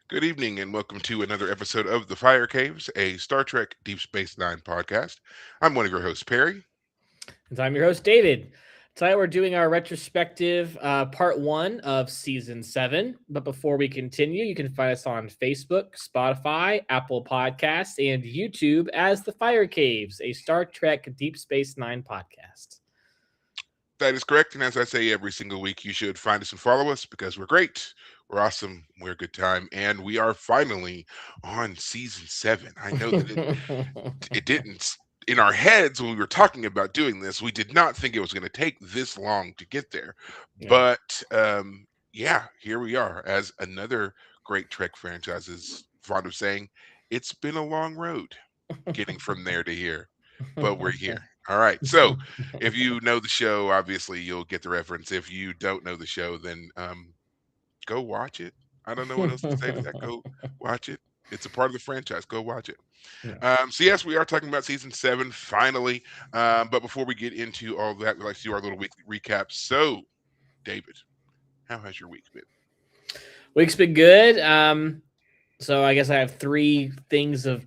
Good evening, and welcome to another episode of The Fire Caves, a Star Trek Deep Space Nine podcast. I'm one of your hosts, Perry. And I'm your host, David. Tonight we're doing our retrospective part one of season 7. But before we continue, you can find us on Facebook, Spotify, Apple Podcasts, and YouTube as The Fire Caves, a Star Trek Deep Space Nine podcast. That is correct, and as I say every single week, you should find us and follow us because we're great, we're awesome, we're a good time, and we are finally on season 7. I know that it didn't in our heads when we were talking about doing this. We did not think it was going to take this long to get there, Yeah. but yeah, here we are as another great Trek franchise is fond of saying. It's been a long road getting from there to here, but we're here. All right. So if you know the show, obviously you'll get the reference. If you don't know the show, then go watch it. I don't know what else to say to that. Go watch it. It's a part of the franchise. Go watch it. Yeah. So yes, we are talking about season 7 finally. But before we get into all that, we like to do our little weekly recap. So, David, how has your week been? Week's been good. So I guess I have three things of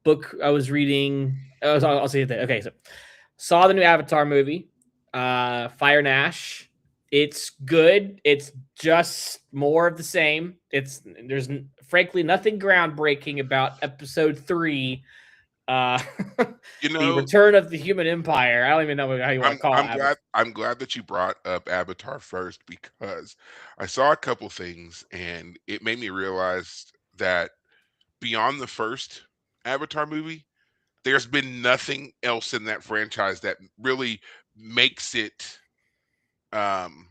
book I was reading. I'll say that. Okay, so saw the new Avatar movie, Fire Nash. It's good. It's just more of the same. There's frankly nothing groundbreaking about episode 3. Uh, You the know, Return of the Human Empire. I don't even know how you want I'm to call I'm it. glad I'm glad that you brought up Avatar first because I saw a couple things and it made me realize that beyond the first Avatar movie, there's been nothing else in that franchise that really makes it um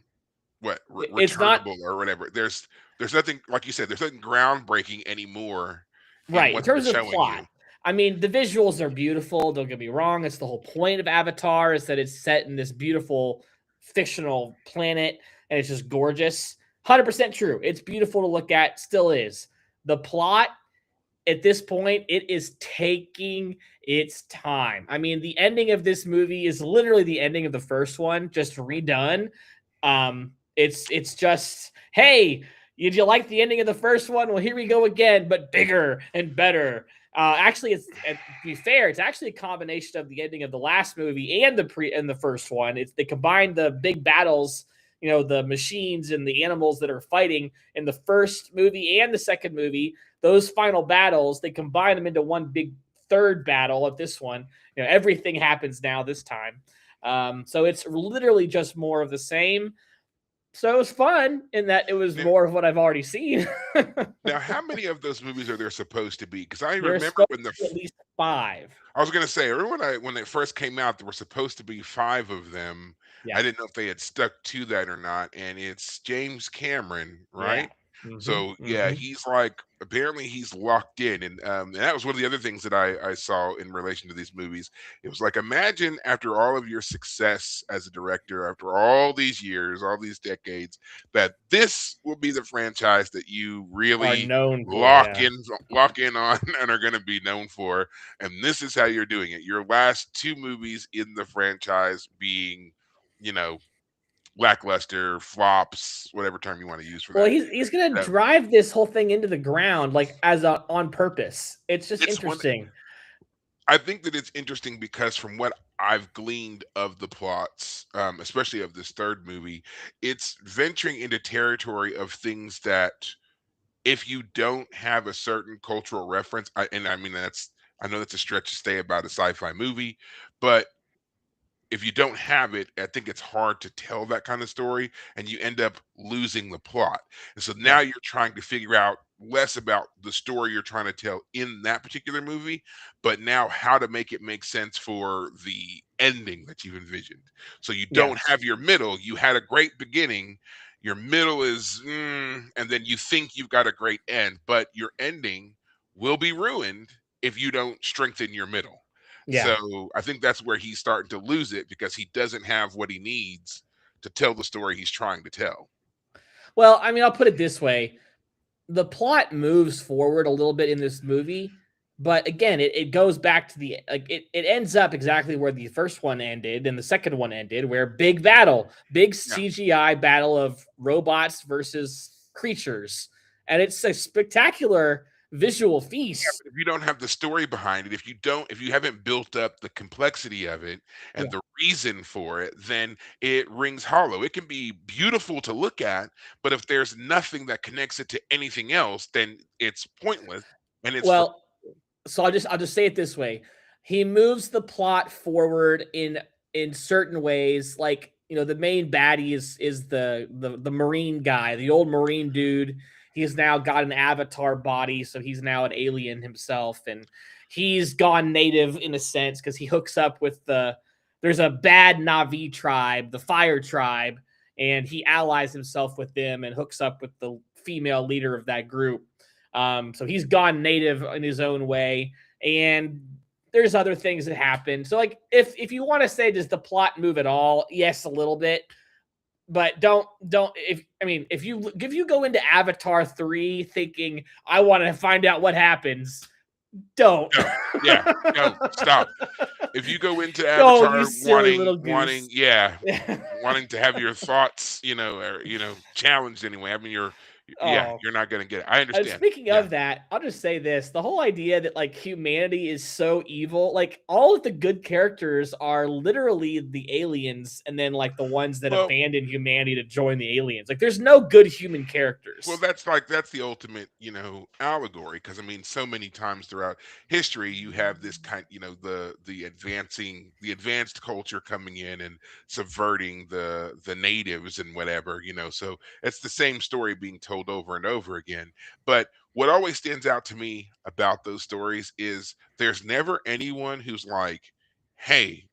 It's not returnable or whatever. There's nothing, like you said, there's nothing groundbreaking anymore in right in what they're terms of showing plot. you. I mean, the visuals are beautiful. Don't get me wrong. It's the whole point of Avatar is that it's set in this beautiful fictional planet and it's just gorgeous. 100% true. It's beautiful to look at. Still is. The plot at this point, it is taking its time. I mean, the ending of this movie is literally the ending of the first one, just redone. It's just, hey, did you like the ending of the first one? Well, here we go again, but bigger and better. Actually, it's to be fair, it's actually a combination of the ending of the last movie and the first one. It's they combined the big battles, the machines and the animals that are fighting in the first movie and the second movie. Those final battles, they combine them into one big third battle of this one. Everything happens now this time. So it's literally just more of the same. So it was fun in that it was Now, more of what I've already seen. now, how many of those movies are there supposed to be? Because I There's remember supposed when to be at least 5. I was going to say, remember when they first came out, there were supposed to be 5 of them. I Yeah. didn't know if they had stuck to that or not. And it's James Cameron, Yeah. right? Mm-hmm. So yeah, Mm-hmm. he's like apparently he's locked in, and that was one of the other things that I saw in relation to these movies. It was like, imagine after all of your success as a director, after all these years, all these decades, that this will be the franchise that you Are really known for, lock yeah. in lock in on and are going to be known for, and this is how you're doing it. Your last 2 movies in the franchise being, you know, lackluster flops, whatever term you want to use for Well, that. he's gonna Uh, drive this whole thing into the ground like as a on purpose. It's just it's one. interesting. I think that it's interesting because from what I've gleaned of the plots, especially of this third movie, it's venturing into territory of things that if you don't have a certain cultural reference, and I mean I know that's a stretch to say about a sci-fi movie, but if you don't have it, I think it's hard to tell that kind of story and you end up losing the plot. And so now Yeah. you're trying to figure out less about the story you're trying to tell in that particular movie, but now how to make it make sense for the ending that you've envisioned. So you don't Yes. have your middle. You had a great beginning. Your middle is, and then you think you've got a great end, but your ending will be ruined if you don't strengthen your middle. Yeah. So I think that's where he's starting to lose it because he doesn't have what he needs to tell the story he's trying to tell. Well, I mean, I'll put it this way. The plot moves forward a little bit in this movie, but again, it goes back to the like it ends up exactly where the first one ended and the second one ended, where big battle, big Yeah. CGI battle of robots versus creatures. and it's a spectacular visual feast. If you don't have the story behind it, if you haven't built up the complexity of it and Yeah. the reason for it, then it rings hollow. It can be beautiful to look at, but if there's nothing that connects it to anything else, then it's pointless and it's for Well, so I'll just say it this way. He moves the plot forward in certain ways. Like, the main baddie is the Marine guy, the old Marine dude. He's now got an avatar body, so he's now an alien himself, and he's gone native in a sense because he hooks up with there's a bad Na'vi tribe, the Fire Tribe, and he allies himself with them and hooks up with the female leader of that group. So he's gone native in his own way, and there's other things that happen. So, like, if you want to say, does the plot move at all? Yes, a little bit, but don't. If you go into Avatar 3 thinking I want to find out what happens, don't. no, yeah, no, stop. If you go into Oh, you Avatar silly little wanting, goose. yeah, wanting to have your thoughts, or challenged anyway. I mean, yeah, Oh, you're not gonna get it. I and understand. speaking Yeah. of that, I'll just say this. The whole idea that like humanity is so evil, like all of the good characters are literally the aliens, and then like the ones that Well, abandon humanity to join the aliens. Like there's no good human Well, characters. that's the ultimate, allegory. Because I mean, so many times throughout history, you have this kind, the advanced culture coming in and subverting the natives and whatever, So it's the same story being told over and over again. But what always stands out to me about those stories is there's never anyone who's like, "Hey,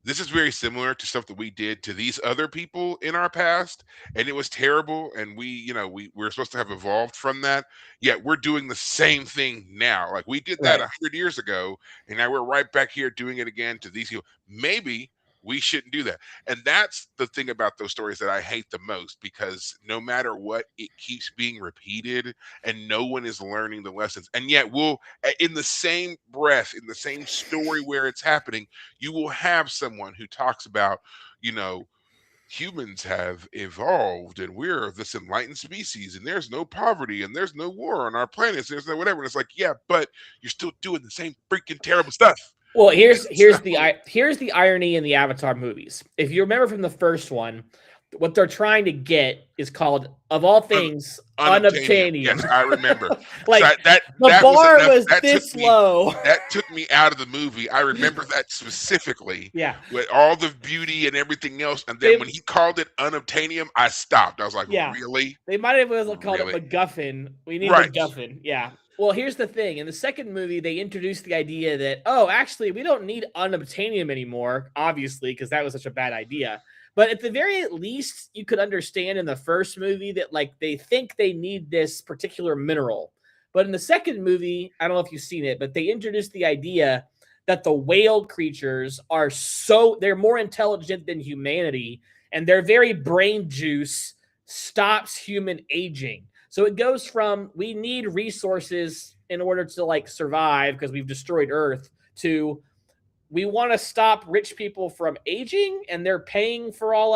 this is very similar to stuff that we did to these other people in our past, and it was terrible, and we're supposed to have evolved from that, yet we're doing the same thing now. Like, we did that Right. 100 years ago, and now we're right back here doing it again to these people. Maybe we shouldn't do that." And that's the thing about those stories that I hate the most, because no matter what, it keeps being repeated and no one is learning the lessons. And yet in the same breath, in the same story where it's happening, you will have someone who talks about, you know, humans have evolved and we're this enlightened species and there's no poverty and there's no war on our planets, there's no whatever. And it's like, yeah, but you're still doing the same freaking terrible stuff. Well, here's So, here's the here's the irony in the Avatar movies. If you remember from the first one, what they're trying to get is called, of all un- things, unobtainium. unobtainium. Yes, I remember. So Like the that was bar enough. was this low. That took me out of the movie. I remember that specifically Yeah. with all the beauty and everything else. And then They when he called it unobtainium, I stopped. I was like, yeah. really? They might have as well called it Really? MacGuffin. We need Right. MacGuffin. Yeah. Well, here's the thing. In the second movie, they introduced the idea that, oh, actually, we don't need unobtainium anymore, obviously, because that was such a bad idea. But at the very least, you could understand in the first movie that, like, they think they need this particular mineral. But in the second movie, I don't know if you've seen it, but they introduced the idea that the whale creatures they're more intelligent than humanity, and their very brain juice stops human aging. So it goes from we need resources in order to like survive because we've destroyed Earth to we want to stop rich people from aging and they're paying for all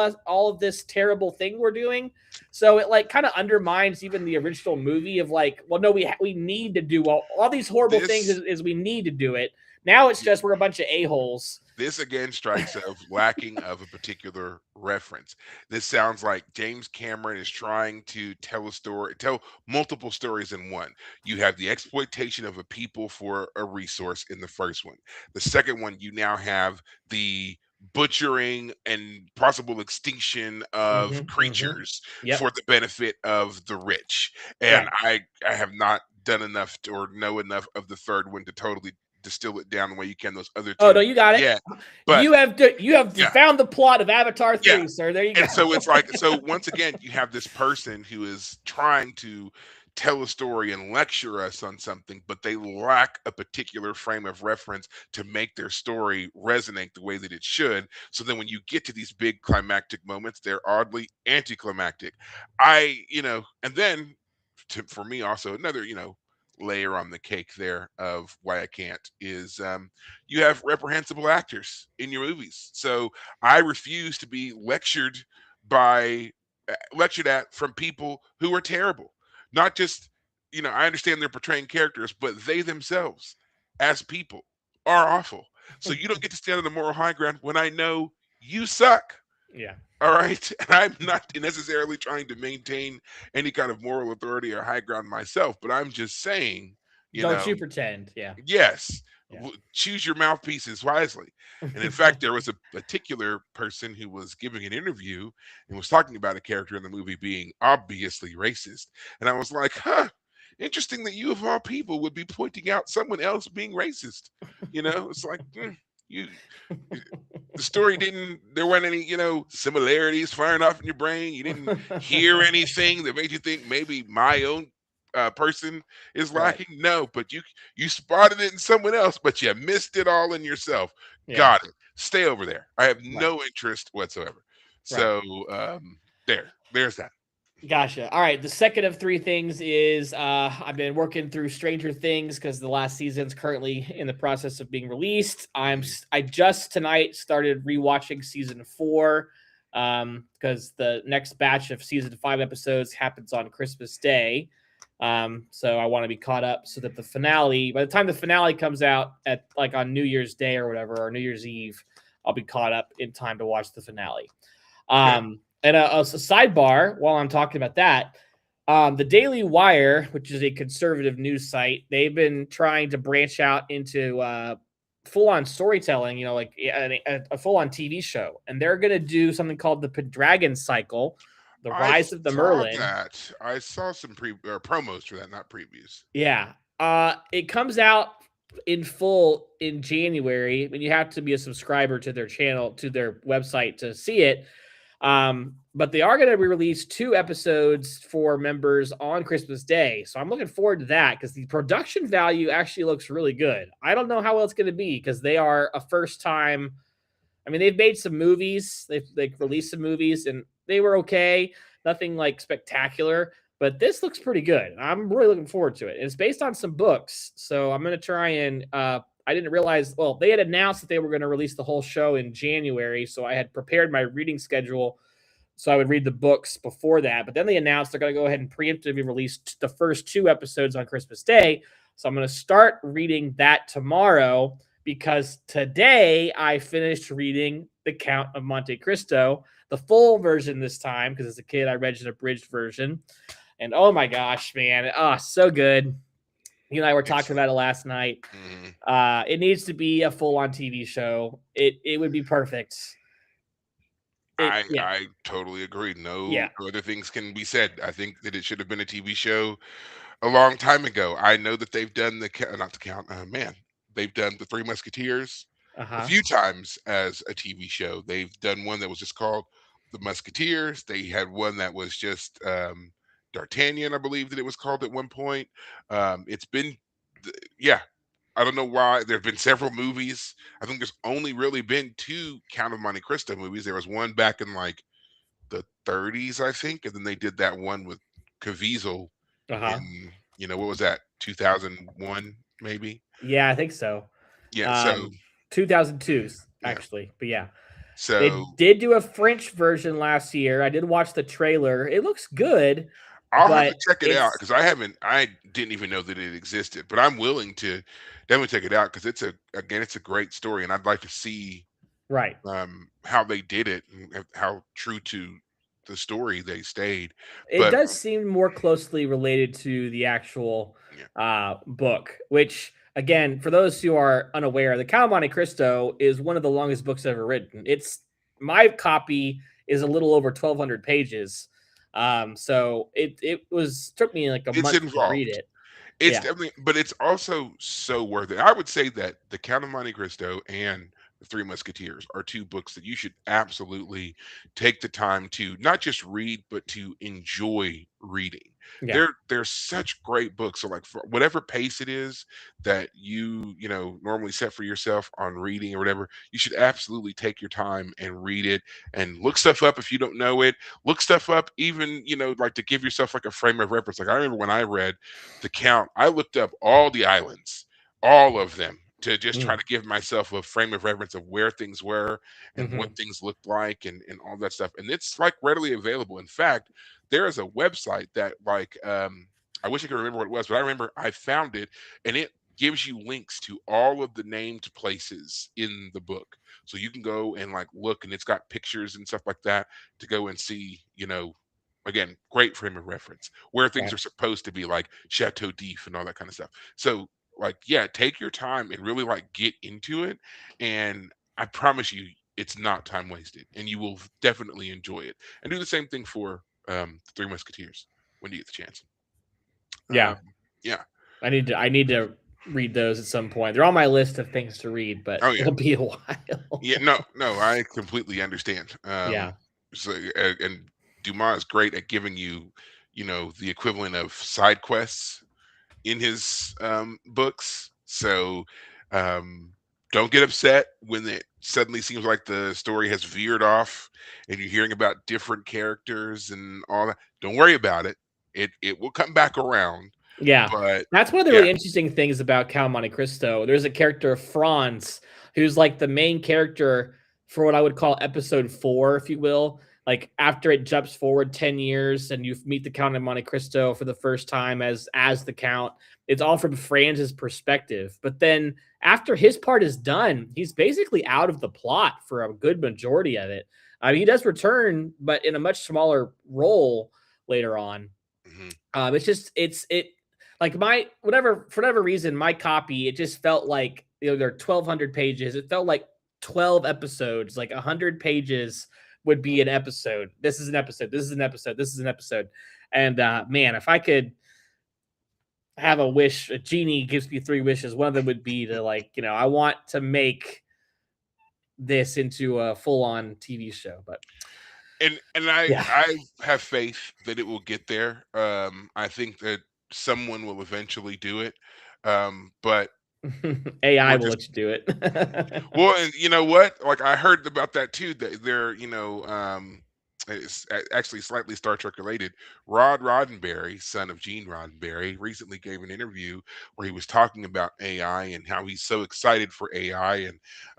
of this terrible thing we're doing. So it like kind of undermines even the original movie of like, well, no, we need to do all these horrible things This is we need to do it. Now it's just we're a bunch of a-holes. this again strikes of lacking of a particular reference. This sounds like James Cameron is trying to tell multiple stories in one. You have the exploitation of a people for a resource in the first one. The second one, you now have the butchering and possible extinction of creatures Yep. for the benefit of the rich. And Right. I have not done enough or know enough of the third one to totally distill it down the way you can those other Oh two no, you got it. yet. But You have yeah, found the plot of Avatar yeah. 3, sir. There you go. And so it's like, so once again, you have this person who is trying to tell a story and lecture us on something, but they lack a particular frame of reference to make their story resonate the way that it should. So then when you get to these big climactic moments, they're oddly anticlimactic. And then for me also another, layer on the cake there of why I can't is you have reprehensible actors in your movies. So I refuse to be lectured at from people who are terrible. Not just I understand they're portraying characters, but they themselves, as people, are awful. So you don't get to stand on the moral high ground when I know you suck. Yeah. All right. And I'm not necessarily trying to maintain any kind of moral authority or high ground myself, but I'm just saying, you Don't know, you pretend. Yeah. yes, Yeah. choose your mouthpieces wisely. And in fact, there was a particular person who was giving an interview and was talking about a character in the movie being obviously racist. And I was like, huh, interesting that you of all people would be pointing out someone else being racist. It's like, you the story didn't there weren't any similarities firing off in your brain. You didn't hear anything that made you think maybe my own person is Right. lacking. No, but you spotted it in someone else, but you missed it all in yourself. Yeah. Got it. Stay over there. I have Right. no interest whatsoever. Right. So there's that. Gotcha. All right. The second of three things is I've been working through Stranger Things because the last season's currently in the process of being released. I just tonight started rewatching season 4 because the next batch of season 5 episodes happens on Christmas Day. So I want to be caught up so that the finale, by the time the finale comes out at like on New Year's Day or whatever, or New Year's Eve, I'll be caught up in time to watch the finale. Okay. And a sidebar while I'm talking about that, the Daily Wire, which is a conservative news site, they've been trying to branch out into full-on storytelling, like a full-on TV show. And they're going to do something called the Pendragon Cycle, the I Rise of the saw Merlin. that. I saw some promos for that, not previews. Yeah. It comes out in full in January, and you have to be a subscriber to their channel, to their website to see it. But they are going to release 2 episodes for members on Christmas Day. So I'm looking forward to that because the production value actually looks really good. I don't know how well it's going to be because they are a first time. I mean, they've made some movies, they've released some movies, and they were okay. Nothing like spectacular, but this looks pretty good. I'm really looking forward to it. It's based on some books, so I'm going to try and. I didn't realize. Well, they had announced that they were going to release the whole show in January, so I had prepared my reading schedule so I would read the books before that. But then they announced they're going to go ahead and preemptively release the first 2 episodes on Christmas Day. So I'm going to start reading that tomorrow because today I finished reading The Count of Monte Cristo, the full version this time, because as a kid I read an abridged version. And oh my gosh, man, so good. You and I were talking about it last night. Mhm. It needs to be a full-on TV show. It would be perfect. Yeah, I totally agree. No yeah. other things can be said. I think that it should have been a TV show a long time ago. I know that they've done not the count. Man, they've done the Three Musketeers a Uh-huh. few times as a TV show. They've done one that was just called The Musketeers. They had one that was just D'Artagnan, I believe that it was called at one point. It's been, yeah. I don't know why. There have been several movies. I think there's only really been 2 Count of Monte Cristo movies. There was one back in like the 30s, I think, and then they did that one with Caviezel Uh-huh. in, what was that, 2001 maybe? Yeah, I think so. Yeah, so Um 2002s yeah. actually. But yeah. They So did do a French version last year. I did watch the trailer. It looks good, I'll have to but check it out it's because I didn't even know that it existed, but I'm willing to definitely check it out because it's a great story, and I'd like to see right. how they did it and how true to the story they stayed. It But does seem more closely related to the actual yeah, book, which again, for those who are unaware, the Count of Monte Cristo is one of the longest books ever written. It's my copy is a little over 1,200 pages. So it was took me like a it's month to read involved. it. It's Yeah. definitely, but it's also so worth it. I would say that The Count of Monte Cristo and The Three Musketeers are 2 books that you should absolutely take the time to not just read, but to enjoy reading. Yeah. They're such great books. So like for whatever pace it is that normally set for yourself on reading or whatever, you should absolutely take your time and read it and look stuff up if you don't know it. Look stuff up even, like to give yourself like a frame of reference. Like I remember when I read The Count, I looked up all the islands, all of them, to just try Mm. to give myself a frame of reference of where things were and what Hmm. things looked like and all that stuff. And it's like readily available. In fact, there is a website that like I wish I could remember what it was, but I remember I found it, and it gives you links to all of the named places in the book. So you can go and like look, and it's got pictures and stuff like that to go and see, again, great frame of reference where things Right. are supposed to be, like Chateau d'If and all that kind of stuff. So, like, yeah, take your time and really like get into it. And I promise you, it's not time wasted, and you will definitely enjoy it. And do the same thing for the Three Musketeers when you get the chance. Yeah. Yeah. I need to read those at some point. They're on my list of things to read, but Oh yeah. it'll be a while. Yeah. No. No. I completely understand. Yeah. So and Dumas is great at giving you, the equivalent of side quests in his books. So um, don't get upset when it suddenly seems like the story has veered off and you're hearing about different characters and all that. Don't worry about it. It will come back around. Yeah. But That's one of the yeah. really interesting things about Count Monte Cristo. There's a character, Franz, who's like the main character for what I would call episode 4, if you will. Like after it jumps forward 10 years and you meet the Count of Monte Cristo for the first time as the Count, it's all from Franz's perspective. But then after his part is done, he's basically out of the plot for a good majority of it. I mean, he does return, but in a much smaller role later on. Mhm. It's just it like my whatever for whatever reason my copy it just felt like there are 1,200 pages. It felt like 12 episodes, like 100 pages would be an episode. This is an episode. This is an episode. This is an episode. And man, if I could have a wish, a genie gives me 3 wishes. One of them would be to I want to make this into a full on TV show. But And I yeah, I have faith that it will get there. I think that someone will eventually do it. But AI we're will just let you do it. well, and you know what? Like I heard about that too. That they're, it's actually slightly Star Trek related. Rod Roddenberry, son of Gene Roddenberry, recently gave an interview where he was talking about AI and how he's so excited for AI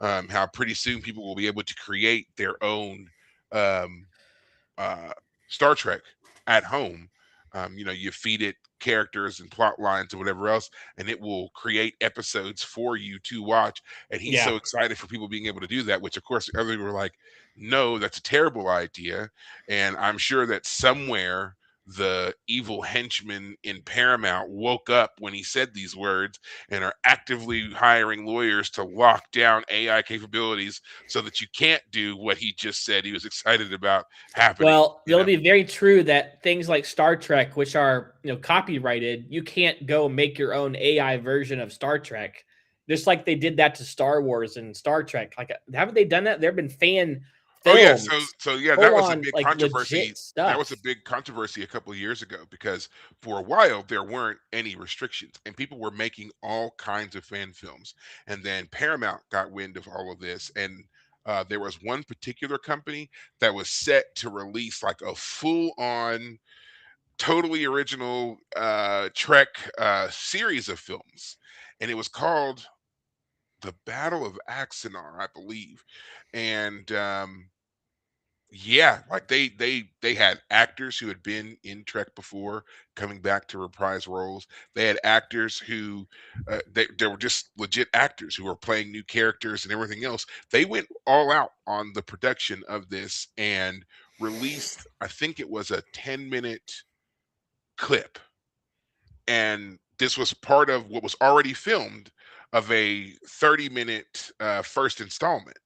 and how pretty soon people will be able to create their own um, uh, Star Trek at home. You feed it characters and plot lines or whatever else, and it will create episodes for you to watch. And he's Yeah. so excited for people being able to do that, which of course other people were like, no, that's a terrible idea. And I'm sure that somewhere the evil henchmen in Paramount woke up when he said these words and are actively hiring lawyers to lock down AI capabilities so that you can't do what he just said he was excited about happening. Well, it'll be very true that things like Star Trek, which are copyrighted, you can't go make your own AI version of Star Trek. Just like they did that to Star Wars and Star Trek. Like, haven't they done that? There have been fan Oh yeah, so films, so yeah, that full was a on big like controversy. legit That was a stuff. big controversy a couple of years ago because for a while there weren't any restrictions and people were making all kinds of fan films. And then Paramount got wind of all of this, and there was one particular company that was set to release like a full-on, totally original Trek series of films, and it was called The Battle of Axanar, I believe. And yeah, like they had actors who had been in Trek before coming back to reprise roles. They had actors who they were just legit actors who were playing new characters and everything else. They went all out on the production of this and released, I think it was a 10-minute clip. And this was part of what was already filmed of a 30-minute first installment.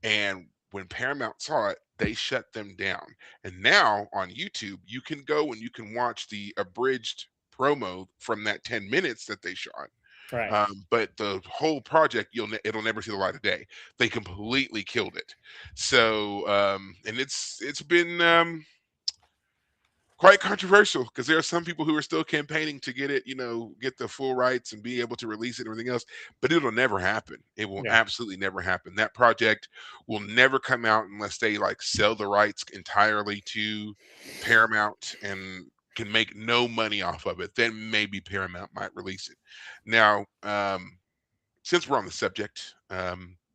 And when Paramount saw it, they shut them down. And now on YouTube, you can go and you can watch the abridged promo from that 10 minutes that they shot. Right. But the whole project, it'll never see the light of day. They completely killed it. So, and it's been quite controversial because there are some people who are still campaigning to get it, get the full rights and be able to release it and everything else. But it'll never happen. It will Yeah. absolutely never happen. That project will never come out unless they like sell the rights entirely to Paramount and can make no money off of it. Then maybe Paramount might release it. Now, since we're on the subject,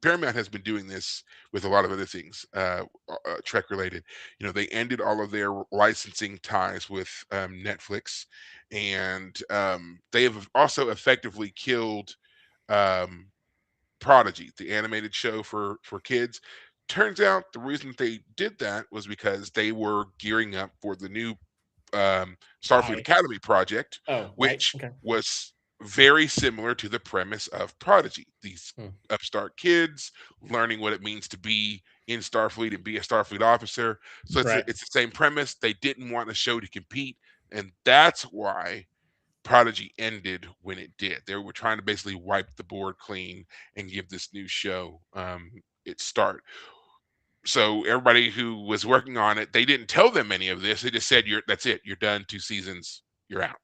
Paramount has been doing this with a lot of other things, Trek related. They ended all of their licensing ties with Netflix, and they have also effectively killed um, Prodigy, the animated show for kids. Turns out the reason that they did that was because they were gearing up for the new Starfleet I Academy project, oh right which okay. was very similar to the premise of Prodigy. These Hmm. upstart kids learning what it means to be in Starfleet and be a Starfleet officer. So it's Right. it's the same premise. They didn't want a show to compete, and that's why Prodigy ended when it did. They were trying to basically wipe the board clean and give this new show its start. So everybody who was working on it, they didn't tell them any of this. They just said, "That's it. You're done. 2 seasons. You're out."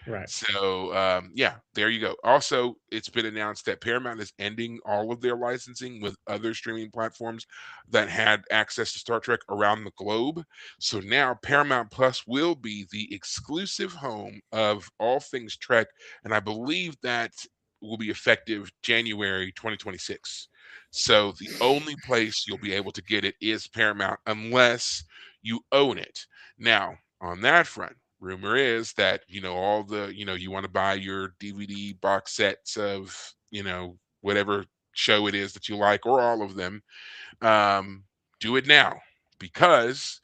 Right. So yeah, there you go. Also, it's been announced that Paramount is ending all of their licensing with other streaming platforms that had access to Star Trek around the globe. So now Paramount Plus will be the exclusive home of all things Trek, and I believe that will be effective January 2026. So the only place you'll be able to get it is Paramount unless you own it. Now, on that front, rumor is that all the you want to buy your DVD box sets of whatever show it is that you like, or all of them. um do it now, because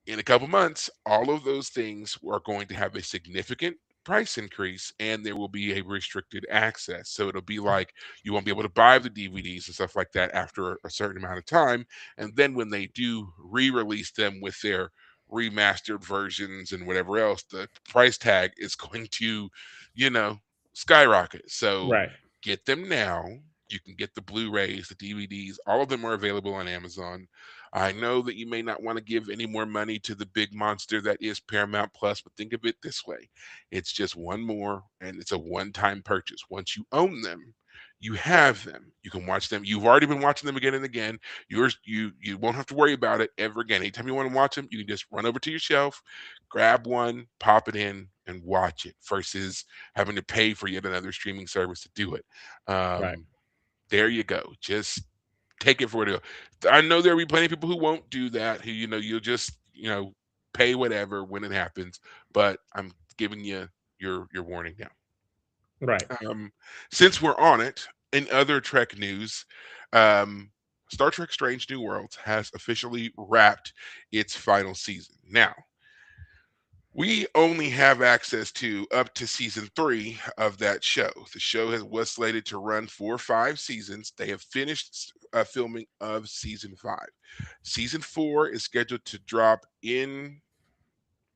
in a couple months all of those things are going to have a significant price increase, and there will be a restricted access. So it'll be like you won't be able to buy the DVDs and stuff like that after a certain amount of time. And then when they do re-release them with their remastered versions and whatever else, the price tag is going to, you know, skyrocket. So Right. get them now. You can get the Blu-rays, the DVDs, all of them are available on Amazon. I know that you may not want to give any more money to the big monster that is Paramount Plus, but think of it this way: it's just one more, and it's a one-time purchase. Once you own them, you have them. You can watch them. You've already been watching them again and again. You won't have to worry about it ever again. Anytime you want to watch them, you can just run over to your shelf, grab one, pop it in, and watch it. Versus having to pay for yet another streaming service to do it. Right. Um, there you go. Just take it for what it is. I know there'll be plenty of people who won't do that, who you'll just pay whatever when it happens. But I'm giving you your warning now. Right. Since we're on it, in other Trek news, um, Star Trek: Strange New Worlds has officially wrapped its final season. Now, we only have access to up to season 3 of that show. The show was slated to run for 5 seasons. They have finished filming of season 5. Season 4 is scheduled to drop in,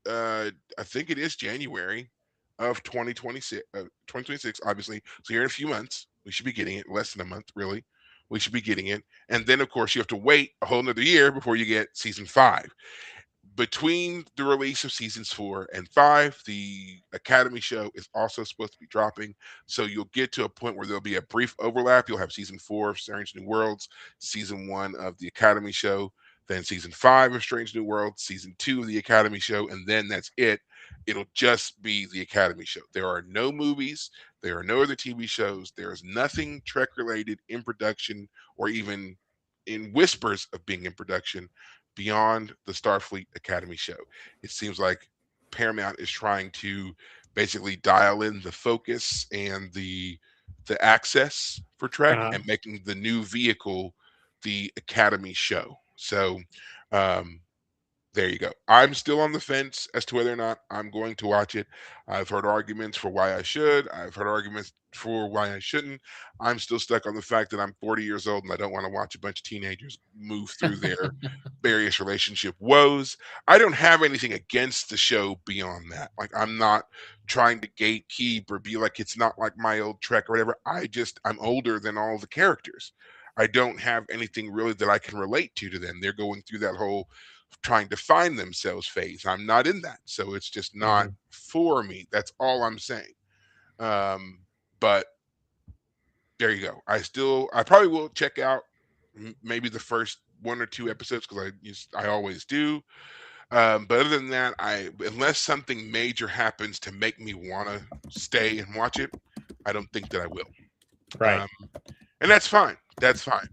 I think it is January of 2026. 2026, obviously. So here in a few months, we should be getting it. Less than a month, really. We should be getting it, and then of course you have to wait a whole another year before you get season 5. Between the release of seasons 4 and 5, the Academy show is also supposed to be dropping. So you'll get to a point where there'll be a brief overlap. You'll have season 4 of Strange New Worlds, season 1 of the Academy show, then season 5 of Strange New Worlds, season 2 of the Academy show, and then that's it. It'll just be the Academy show. There are no movies, there are no other TV shows, there's nothing Trek related in production, or even in whispers of being in production, beyond the Starfleet Academy show. It seems like Paramount is trying to basically dial in the focus and the access for Trek, Uh, and making the new vehicle the Academy show. So um, there you go. I'm still on the fence as to whether or not I'm going to watch it. I've heard arguments for why I should. I've heard arguments for why I shouldn't. I'm still stuck on the fact that I'm 40 years old and I don't want to watch a bunch of teenagers move through their various relationship woes. I don't have anything against the show beyond that. Like, I'm not trying to gatekeep or be like it's not like my old Trek or whatever. I'm older than all the characters. I don't have anything really that I can relate to them. They're going through that whole trying to find themselves phase. I'm not in that. So it's just not mhm. for me. That's all I'm saying. But there you go. I probably will check out maybe the first 1 or 2 episodes, because I always do. But other than that, unless something major happens to make me want to stay and watch it, I don't think that I will. Right. Um, And that's fine. That's fine.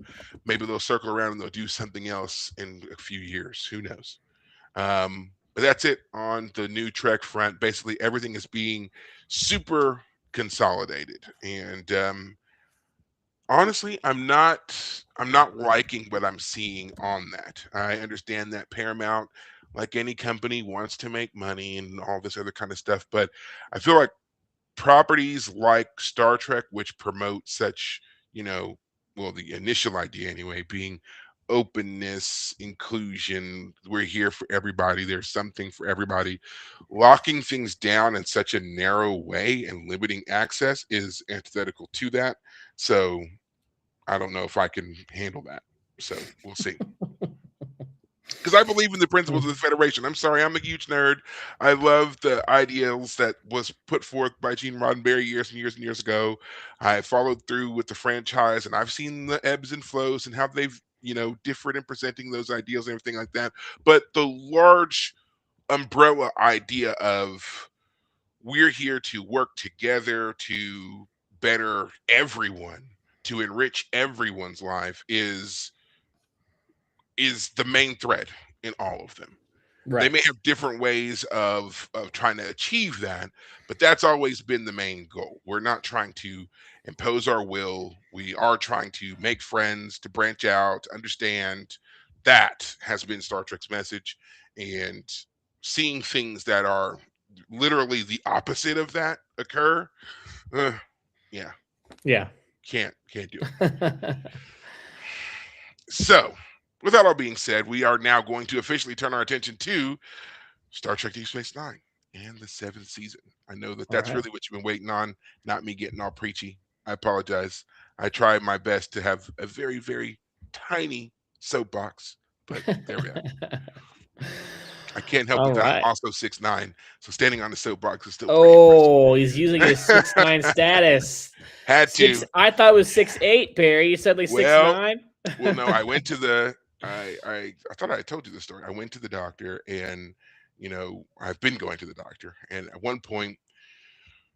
Maybe they'll circle around and they'll do something else in a few years. Who knows? But that's it on the new Trek front. Basically, everything is being super consolidated, and honestly, I'm not liking what I'm seeing on that. I understand that Paramount, like any company, wants to make money and all this other kind of stuff, but I feel like properties like Star Trek, which promote such, you know, well, the initial idea anyway, being openness, inclusion, we're here for everybody, there's something for everybody. Locking things down in such a narrow way and limiting access is antithetical to that. So I don't know if I can handle that. So we'll see. Because I believe in the principles of the Federation. I'm sorry, I'm a huge nerd. I love the ideals that was put forth by Gene Roddenberry years and years and years ago. I followed through with the franchise, and I've seen the ebbs and flows and how they've, differed in presenting those ideals and everything like that. But the large umbrella idea of we're here to work together to better everyone, to enrich everyone's life is the main thread in all of them. They Right. may have different ways of trying to achieve that, but that's always been the main goal. We're not trying to impose our will. We are trying to make friends, to branch out, to understand. That has been Star Trek's message. And seeing things that are literally the opposite of that occur, uh, yeah, Yeah. can't do it. So, with that all being said, we are now going to officially turn our attention to Star Trek Deep Space Nine and the seventh season. I know that All that's right. really what you've been waiting on, not me getting all preachy. I apologize. I try my best to have a very, very tiny soapbox, but there we are. I can't help All it that I'm right. also 6'9", so standing on the soapbox is still pretty Oh, he's using his 6'9" status. Had Six. to. I thought it was 6'8", Barry. You said like Well, 6'9". well, no, I went to the. I thought I told you the story. I went to the doctor, and I've been going to the doctor, and at one point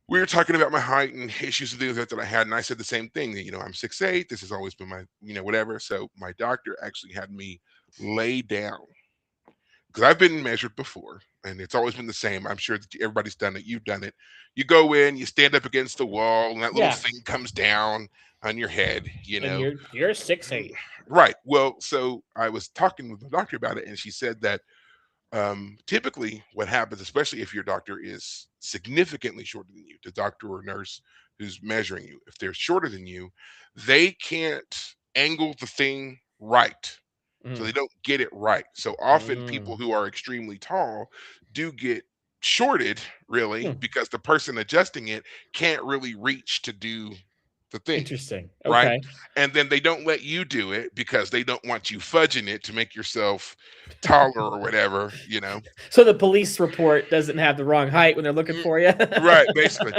we were talking about my height and issues and things like that I had, and I said the same thing. I'm 6'8". This has always been my, whatever. So my doctor actually had me lay down because I've been measured before, and it's always been the same. I'm sure that everybody's done it. You've done it. You go in, you stand up against the wall, and that little Yeah. thing comes down on your head. And you're 6'8". Right. Well, so I was talking with the doctor about it, and she said that typically what happens, especially if your doctor is significantly shorter than you, the doctor or nurse who's measuring you, if they're shorter than you, they can't angle the thing right. So they Mm. don't get it right. So often people Mm. who are extremely tall do get shorted, really, Hmm. because the person adjusting it can't really reach to do the thing. Interesting. Right. Okay. And then they don't let you do it because they don't want you fudging it to make yourself taller or whatever. So the police report doesn't have the wrong height when they're looking Mm, for you. right, basically.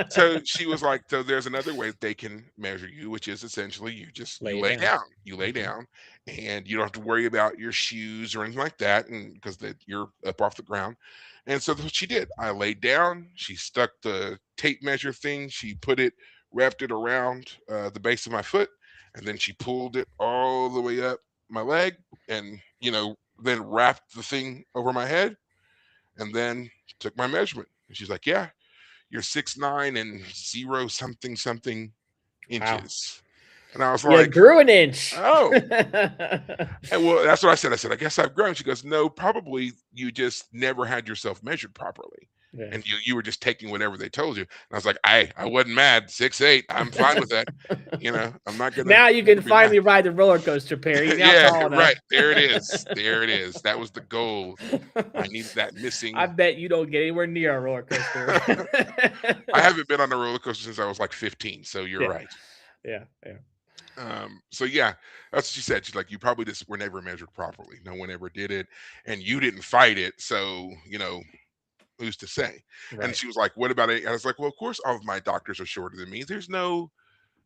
So she was like, so there's another way that they can measure you, which is essentially you Lay it lay down. down. You lay Mhm. down and you don't have to worry about your shoes or anything like that, and because you're up off the ground. And so that's what she did. I laid down, she stuck the tape measure thing, she wrapped it around the base of my foot, and then she pulled it all the way up my leg, and then wrapped the thing over my head, and then took my measurement. And she's like, "Yeah, you're 6'9" and zero something something Wow. inches." And I was You like, grew an inch. "Oh." And well, that's what I said. I said, "I guess I've grown." She goes, "No, probably you just never had yourself measured properly. Yeah. And you were just taking whatever they told you." And I was like, I wasn't mad. 6'8". I'm fine with that. I'm not gonna Now you never can be mad. finally ride the roller coaster, Perry. You're now Yeah, tall enough. right. There it is. There it is. That was the goal. I needed that I missing. bet you don't get anywhere near a roller coaster. I haven't been on a roller coaster since I was like 15, so you're Yeah. right. Yeah. Yeah. So yeah, that's what she said. She's like, you probably just were never measured properly. No one ever did it, and you didn't fight it. So who's to say? And Right. she was like, what about it? I was like, well, of course, all of my doctors are shorter than me. There's no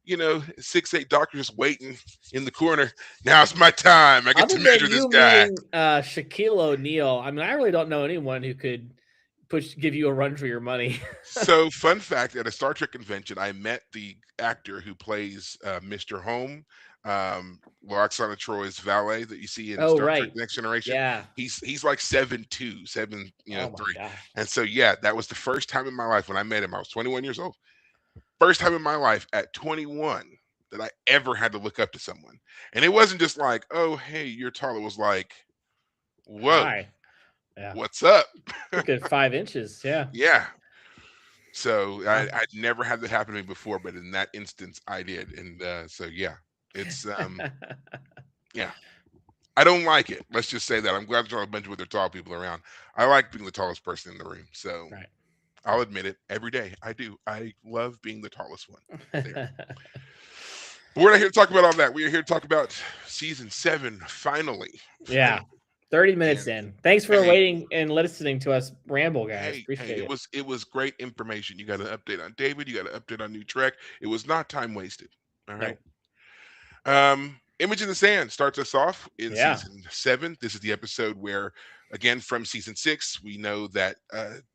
6'8" doctor just waiting in the corner. Now's my time. I get Other to than measure this you guy. meeting Shaquille O'Neal, I mean, I really don't know anyone who could give you a run for your money. So, fun fact: at a Star Trek convention, I met the actor who plays Mr. Home, Loxana Troy's valet that you see in Oh, Star Trek: right. Next Generation. Yeah. He's like 7'2", Oh my 3. gosh. And so, yeah, that was the first time in my life when I met him. I was 21 years old. First time in my life at 21 that I ever had to look up to someone, and it wasn't just like, "Oh, hey, you're tall." It was like, "Whoa, Hi. Yeah. what's up?" It's a good 5 inches. Yeah. Yeah. So Wow. I'd never had that happen to me before, but in that instance, I did, and so yeah, it's yeah, I don't like it. Let's just say that. I'm glad there's not a bunch of other tall people around. I like being the tallest person in the room, so Right. I'll admit it every day. I do. I love being the tallest one. There. But we're not here to talk about all that. We are here to talk about season 7 finally, Yeah. finally. 30 minutes And in. Thanks for hey, waiting and listening to us ramble, guys. hey, Appreciate it. it was great information. You got an update on David. You got an update on New Trek. It was not time wasted. All right. No. Image in the Sand starts us off in Yeah. season 7. This is the episode where, again, from season 6, we know that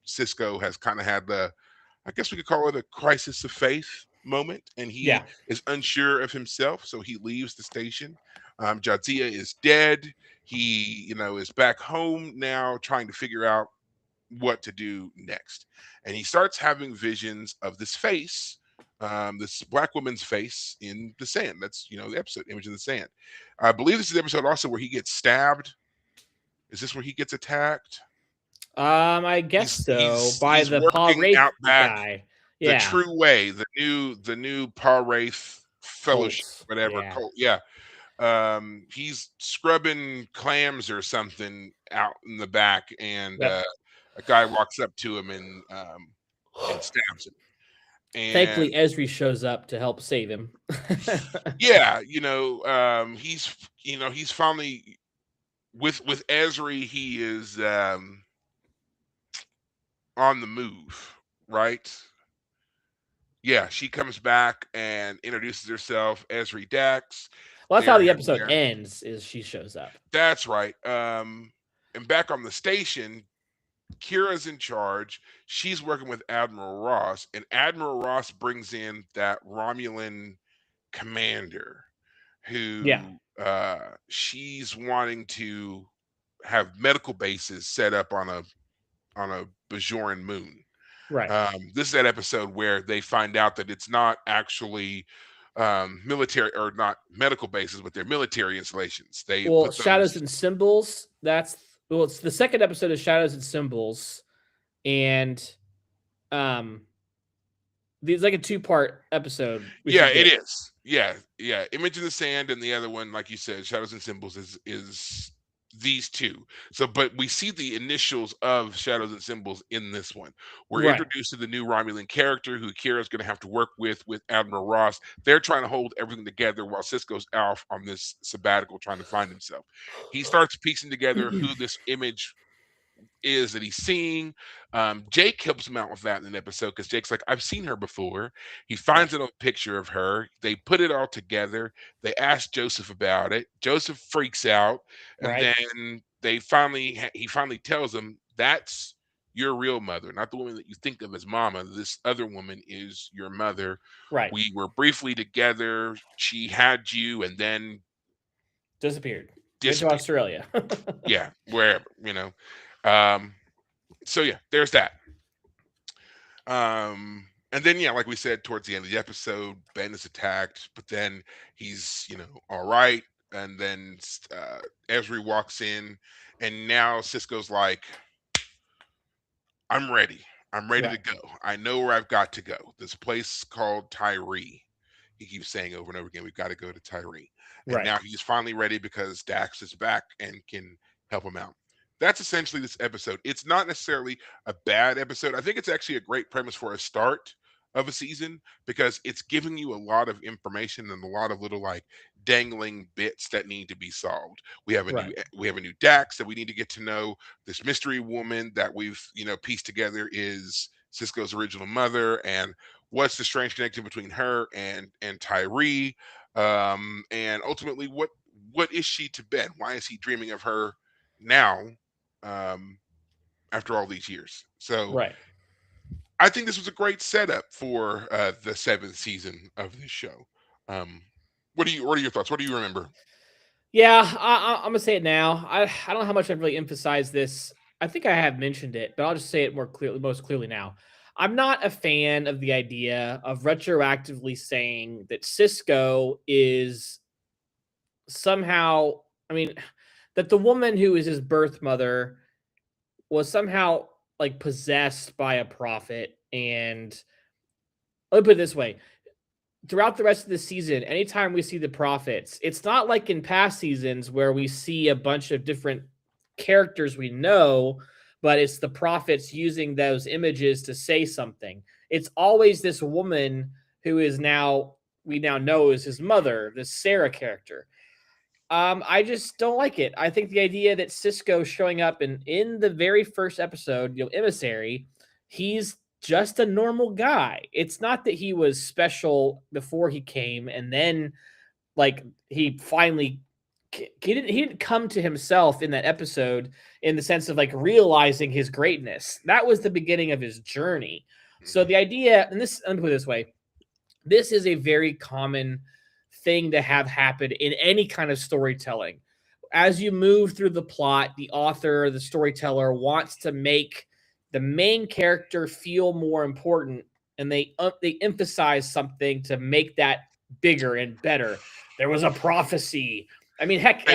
Cisco has kind of had I guess we could call it a crisis of faith moment, and he Yeah. is unsure of himself, so he leaves the station. Jadzia is dead. He, is back home now, trying to figure out what to do next, and he starts having visions of this black woman's face in the sand. That's the episode Image in the Sand. I believe this is the episode also where he gets stabbed. Is this where he gets attacked? I guess so. By He's the Paul working Wraith out back guy. the Yeah. true way, the new Paul Wraith Fellowship, Cult. whatever Yeah. cult. Yeah. He's scrubbing clams or something out in the back, and Yep. a guy walks up to him and stabs him. And Thankfully, Esri shows up to help save him. yeah, he's finally with Esri. He is on the move, right? Yeah, she comes back and introduces herself, Esri Dax. Well, that's how They're the having episode their ends. Is she shows up? That's right. And back on the station, Kira's in charge. She's working with Admiral Ross, and Admiral Ross brings in that Romulan commander Yeah. who she's wanting to have medical bases set up on a Bajoran moon. Right. This is that episode where they find out that it's not actually military, or not medical bases, but they're military installations. They Well, put Shadows those. and Symbols. It's the second episode of Shadows and Symbols, and um, it's like a 2-part episode. We Yeah, should it get. is. Yeah. Image in the Sand, and the other one, like you said, Shadows and Symbols is these two. So, but we see the initials of Shadows and Symbols in this one. We're Right. introduced to the new Romulan character who Kira's going to have to work with Admiral Ross. They're trying to hold everything together while Cisco's off on this sabbatical trying to find himself. He starts piecing together who this image is that he's seeing. Jake helps him out with that in an episode because Jake's like, I've seen her before. He Yeah. finds a picture of her. They put it all together. They ask Joseph about it. Joseph freaks out, and Right. then he finally tells him that's your real mother, not the woman that you think of as mama. This other woman is your mother. Right. We were briefly together. She had you, and then Disappeared. Went to disappeared. Australia. Yeah, wherever. Um, so yeah, there's that. And then, yeah, like we said, towards the end of the episode, Ben is attacked, but then he's, all right. And then Esri walks in, and now Cisco's like, I'm ready. I'm ready to Right. go. I know where I've got to go. This place called Tyree. He keeps saying over and over again, we've got to go to Tyree. And Right. now he's finally ready because Dax is back and can help him out. That's essentially this episode. It's not necessarily a bad episode. I think it's actually a great premise for a start of a season because it's giving you a lot of information and a lot of little like dangling bits that need to be solved. Right. We have a new Dax that we need to get to know. This mystery woman that we've pieced together is Cisco's original mother, and what's the strange connection between her and Tyree, and ultimately what is she to Ben? Why is he dreaming of her now? Um, after all these years. So Right. I think this was a great setup for the seventh season of this show. Um, what are your thoughts? What do you remember? Yeah, I'm gonna say it now. I don't know how much I've really emphasized this. I think I have mentioned it, but I'll just say it more clearly, most clearly now. I'm not a fan of the idea of retroactively saying that Cisco is somehow, I mean, that the woman who is his birth mother was somehow like possessed by a prophet. And let me put it this way: throughout the rest of the season, anytime we see the prophets, it's not like in past seasons where we see a bunch of different characters we know, but it's the prophets using those images to say something. It's always this woman who is now, we now know is his mother, this Sarah character. I just don't like it. I think the idea that Cisco showing up in the very first episode, Emissary, he's just a normal guy. It's not that he was special before he came and then like he finally he didn't come to himself in that episode in the sense of like realizing his greatness. That was the beginning of his journey. So Mhm. the idea, and this, let me put it this way, this is a very common thing to have happen in any kind of storytelling. As you move through the plot, the author, the storyteller wants to make the main character feel more important, and they emphasize something to make that bigger and better. There was a prophecy. I mean, heck,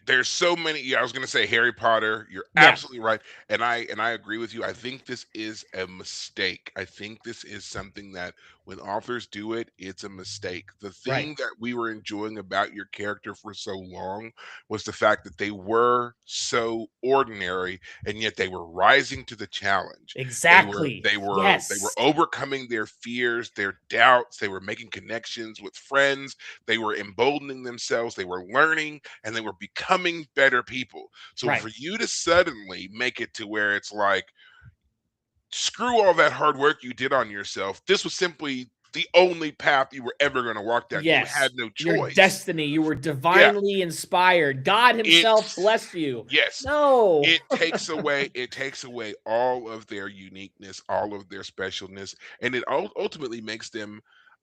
There's so many. Yeah, I was gonna say Harry Potter. You're yeah, absolutely right, and I agree with you. I think this is a mistake. I think this is something that when authors do it, it's a mistake. The right, thing that we were enjoying about your character for so long was the fact that they were so ordinary, and yet they were rising to the challenge. exactly, They were yes, overcoming their fears, their doubts. They were making connections with friends. They were emboldening themselves. They were learning and they were becoming better people. So right, for you to suddenly make it to where it's like, screw all that hard work you did on yourself. This was simply the only path you were ever going to walk down. You had yes. no Your choice. destiny, you were Yeah, divinely inspired. God Himself it's bless you. yes. No, It takes away all of their uniqueness, all of their specialness, and it ultimately makes them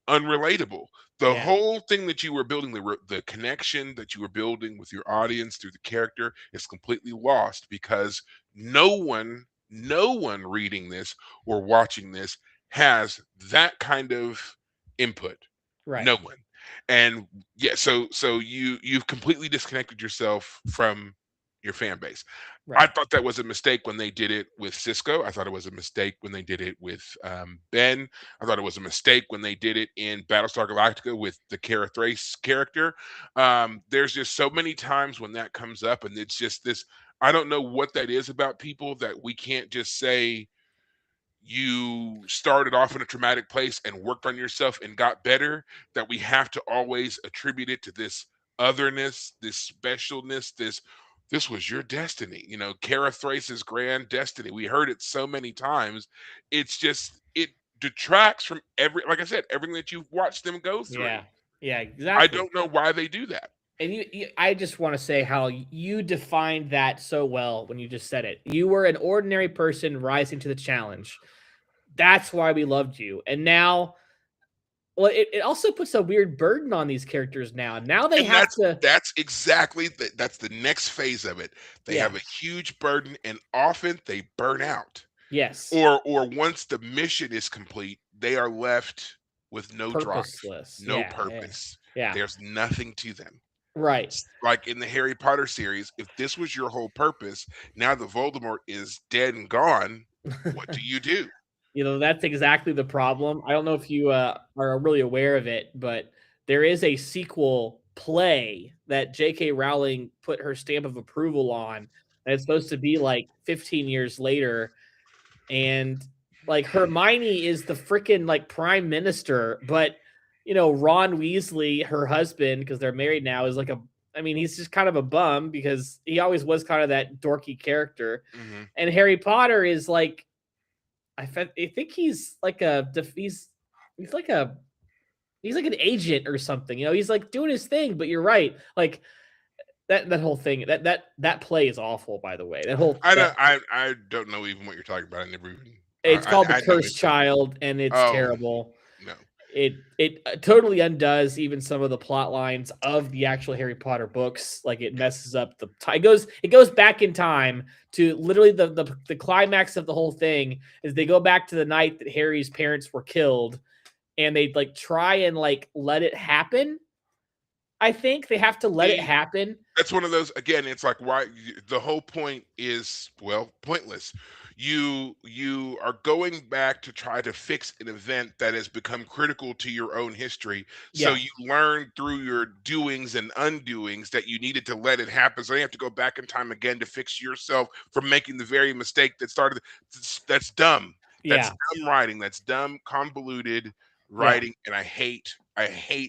unrelatable. The yeah, whole thing that you were building, the connection that you were building with your audience through the character is completely lost because no one reading this or watching this has that kind of input. right, No one. And yeah, so you've completely disconnected yourself from your fan base. I right. thought that was a mistake when they did it with Cisco. I thought it was a mistake when they did it with Ben. I thought it was a mistake when they did it in Battlestar Galactica with the Kara Thrace character. There's just so many times when that comes up, and it's just this. I don't know what that is about people that we can't just say you started off in a traumatic place and worked on yourself and got better, that we have to always attribute it to this otherness, this specialness, this was your destiny. You know, Kara Thrace's grand destiny. We heard it so many times. It's just it detracts from like I said, everything that you've watched them go through. Yeah, yeah, I exactly. don't know why they do that. And I just want to say how you defined that so well when you just said it. You were an ordinary person rising to the challenge. That's why we loved you. And now, well, it also puts a weird burden on these characters now. Now they And have to, that's exactly that's the next phase of it. They yeah, have a huge burden and often they burn out. yes, Or once the mission is complete, they are left with no drive, purposeless. no Yeah, yeah, purpose. yeah, There's nothing to them. right. Like in the Harry Potter series, if this was your whole purpose, now that Voldemort is dead and gone, what do you do? That's exactly the problem. I don't know if you are really aware of it, but there is a sequel play that J.K. Rowling put her stamp of approval on. And it's supposed to be like 15 years later. And like Hermione is the freaking like prime minister, but Ron Weasley, her husband, because they're married now, is like I mean, he's just kind of a bum because he always was kind of that dorky character. Mhm. And Harry Potter is like, I think he's like he's like he's like an agent or something. He's like doing his thing. But you're right. Like that whole thing, that play is awful, by the way. That whole I don't know even what you're talking about. I never even. It's called The I had no Cursed inkling. Child, and it's Oh terrible. no. It totally undoes even some of the plot lines of the actual Harry Potter books. Like it messes up the it goes back in time to literally the climax of the whole thing is they go back to the night that Harry's parents were killed, and they like try and like let it happen. I think they have to let it happen. That's one of those, again, it's like, why the whole point is, well, pointless. You are going back to try to fix an event that has become critical to your own history. So Yeah, you learn through your doings and undoings that you needed to let it happen. So you have to go back in time again to fix yourself from making the very mistake that started. That's dumb. That's yeah, dumb writing. That's dumb, convoluted yeah, writing. And I hate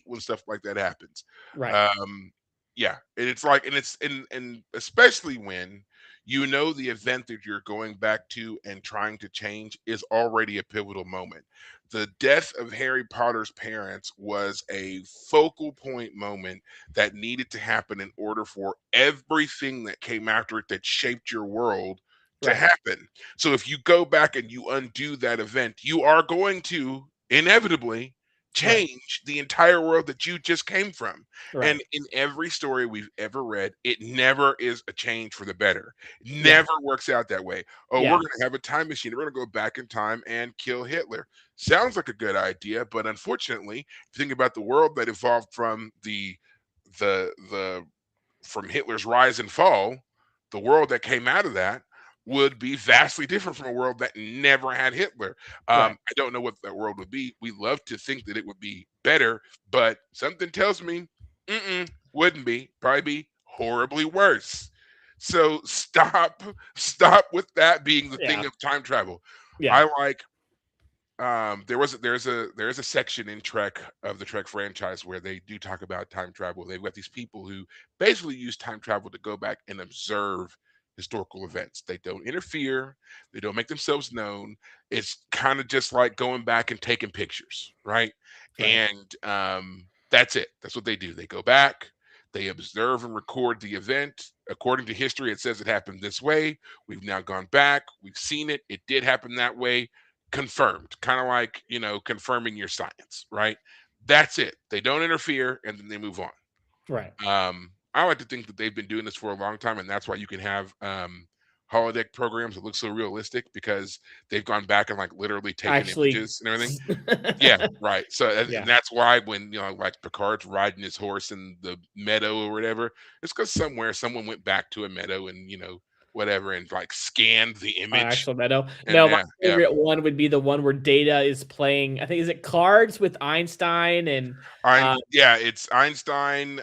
when stuff like that happens. right, Um, yeah, and it's like, and it's and especially when you know the event that you're going back to and trying to change is already a pivotal moment. The death of Harry Potter's parents was a focal point moment that needed to happen in order for everything that came after it that shaped your world to right, happen. So if you go back and you undo that event, you are going to inevitably right, change the entire world that you just came from. right. And in every story we've ever read, it never is a change for the better. Yeah, Never works out that way. Oh, we're yeah, going to have a time machine. We're going to go back in time and kill Hitler. Sounds like a good idea, but unfortunately, if you think about the world that evolved from the from Hitler's rise and fall, the world that came out of that would be vastly different from a world that never had Hitler. right. I don't know what that world would be. We love to think that it would be better, but something tells me, wouldn't be. Probably be horribly worse. So stop with that being the Yeah, thing of time travel. yeah. I like there's a section in Trek of the Trek franchise where they do talk about time travel. They've got these people who basically use time travel to go back and observe historical events. They don't interfere, they don't make themselves known. It's kind of just like going back and taking pictures, right? Right. And that's it. That's what they do. They go back, they observe and record the event. According to history, it says it happened this way. We've now gone back, we've seen it, it did happen that way, confirmed, kind of like, confirming your science, right? That's it. They don't interfere and then they move on. Right. I like to think that they've been doing this for a long time, and that's why you can have holodeck programs that look so realistic because they've gone back and like literally taken Actually, images and everything. Yeah, right. So and yeah. that's why when like Picard's riding his horse in the meadow or whatever, it's because somewhere someone went back to a meadow and whatever and like scanned the image. Actual Meadow. And No, my yeah, yeah. favorite one would be the one where Data is playing. I think is it cards with Einstein and Yeah, it's Einstein,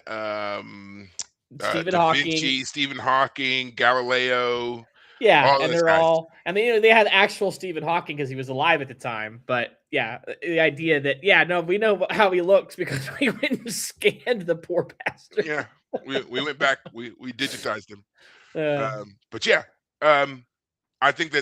Stephen Da Hawking. Vinci, Stephen Hawking, Galileo, Yeah, all and those they're guys. all, and they had actual Stephen Hawking because he was alive at the time. But yeah, the idea that no, we know how he looks because we went and scanned the poor bastard. Yeah, we went back, we digitized them. Uh, But yeah, um, I think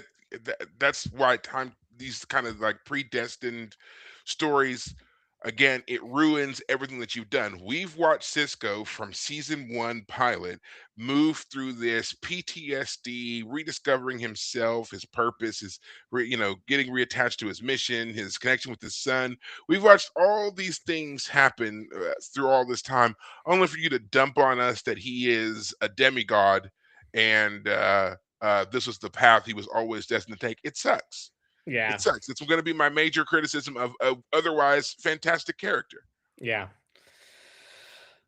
that's why time these kind of like predestined stories, again, it ruins everything that you've done. We've watched Cisco from season 1 pilot move through this PTSD, rediscovering himself, his purpose, getting reattached to his mission, his connection with his son. We've watched all these things happen through all this time, only for you to dump on us that he is a demigod and this was the path he was always destined to take. It sucks. It yeah, sucks. It's going to be my major criticism of otherwise fantastic character. yeah.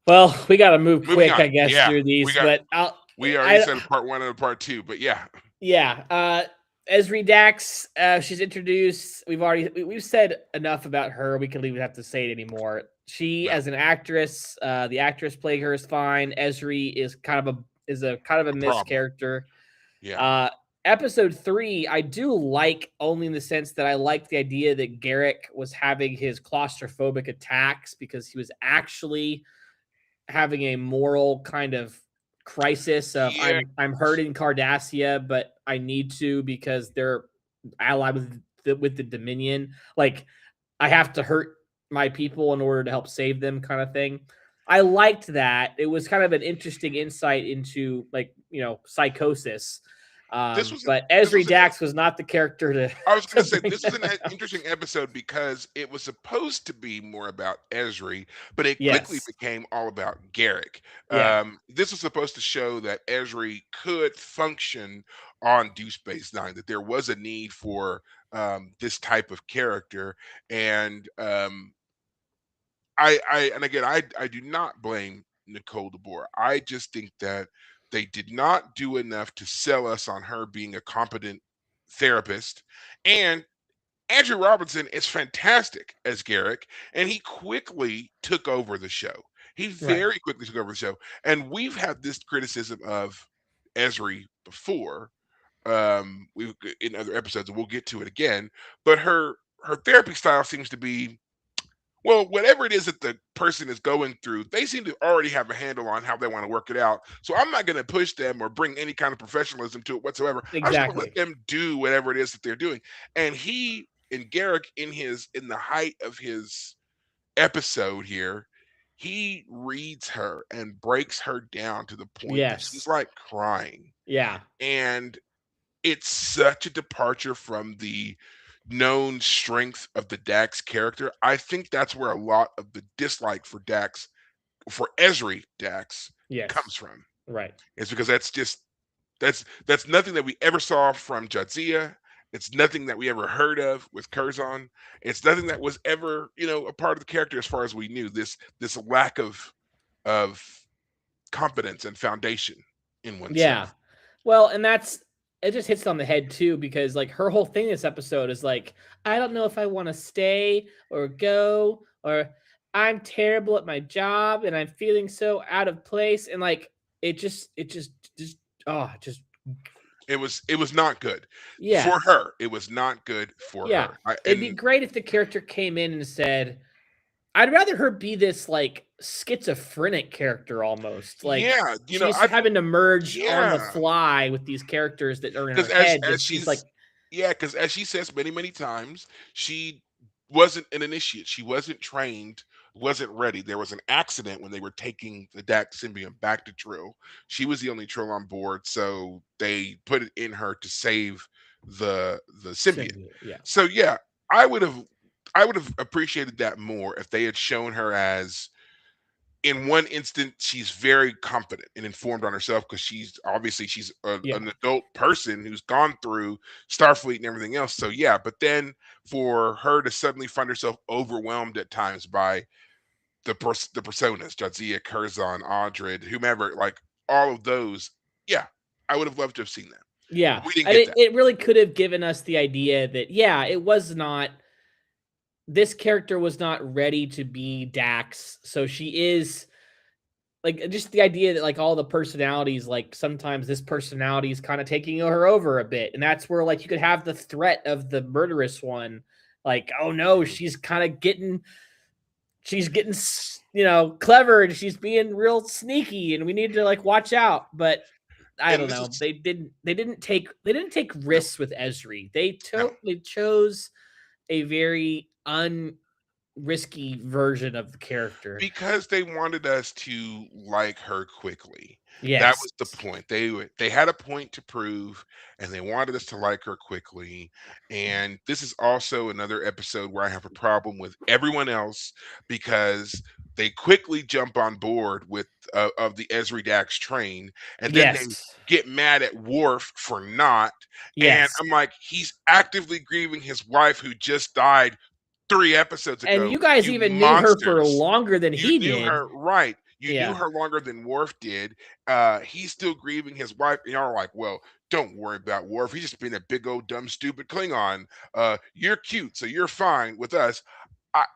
Well, we got to move Moving quick, on. I guess, Yeah, through these. But we already I said part one and a part two, but yeah, yeah. Esri Dax, she's introduced. We've said enough about her. We can leave. Have to say it anymore. She, no, as an actress, the actress playing her is fine. Esri is kind of a a missed problem. character. Yeah, Uh, episode 3, I do like only in the sense that I like the idea that Garrick was having his claustrophobic attacks because he was actually having a moral kind of crisis of yeah, I'm hurting Cardassia, but I need to because they're allied with the Dominion. Like I have to hurt my people in order to help save them, kind of thing. I liked that. It was kind of an interesting insight into like, psychosis. This was an But this Esri was an Dax was not the character to I was to going to say bring this was an that up. interesting episode because it was supposed to be more about Esri, but it quickly Yes. became all about Garrick. Yeah. This was supposed to show that Esri could function on Deep Space Nine, that there was a need for this type of character, and and again, I do not blame Nicole DeBoer. I just think that they did not do enough to sell us on her being a competent therapist, and Andrew Robinson is fantastic as Garrick, and he quickly took over the show. He Right. very quickly took over the show, and we've had this criticism of Esri before. We in other episodes, and we'll get to it again. But her therapy style seems to be, well, whatever it is that the person is going through, they seem to already have a handle on how they want to work it out. So I'm not going to push them or bring any kind of professionalism to it whatsoever. I'm just going to let Exactly. them do whatever it is that they're doing. And he and Garrick in the height of his episode here, he reads her and breaks her down to the point that she's Yes. like crying. Yeah. And it's such a departure from the known strength of the Dax character. I think that's where a lot of the dislike for Dax, for Esri Dax, Yes. comes from. Right. It's because that's nothing that we ever saw from Jadzia. It's nothing that we ever heard of with Curzon. It's nothing that was ever, a part of the character as far as we knew. This lack of competence and foundation in Yeah. oneself. Well, and it just hits on the head too, because like her whole thing this episode is like, I don't know if I want to stay or go, or I'm terrible at my job and I'm feeling so out of place. And like it just just It was not good yeah. for her. It was not good for Yeah. her. It'd be great if the character came in and said, I'd rather her be this like schizophrenic character almost. Like Yeah, she's I having to merge on the yeah, fly with these characters that are in because her head that as she's like, she's yeah, because as she says many times, she wasn't an initiate. She wasn't trained, wasn't ready. There was an accident when they were taking the Dax symbiont back to Trill. She was the only Trill on board, so they put it in her to save the symbiote. symbiote. Yeah. So yeah, I would have appreciated that more if they had shown her as, in one instant, she's very confident and informed on herself because she's Yeah. an adult person who's gone through Starfleet and everything else. So yeah, but then for her to suddenly find herself overwhelmed at times by the personas, Jadzia, Curzon, Audred, whomever, like all of those, yeah, I would have loved to have seen that. Yeah. We didn't And get it, that. it really could have given us the idea that, yeah, it was not, this character was not ready to be Dax. So she is like, just the idea that like all the personalities, like sometimes this personality is kind of taking her over a bit. And that's where like you could have the threat of the murderous one. Like, oh no, she's getting clever and she's being real sneaky and we need to like watch out. But I And don't this know, is they didn't take no, risks with Esri. They no. totally chose a very unrisky version of the character. Because they wanted us to like her quickly. That Yes. was the point. They had a point to prove, and they wanted us to like her quickly. And this is also another episode where I have a problem with everyone else because they quickly jump on board with of the Esri Dax train, and then they Yes. get mad at Worf for not. And Yes. I'm like, he's actively grieving his wife who just died 3 episodes And ago. you guys You even knew her for monsters. longer than You he knew did. her, right. You knew Yeah. her longer than Worf did. He's still grieving his wife. And y'all are like, well, don't worry about Worf. He's just being a big old dumb stupid Klingon. You're cute, so you're fine with us.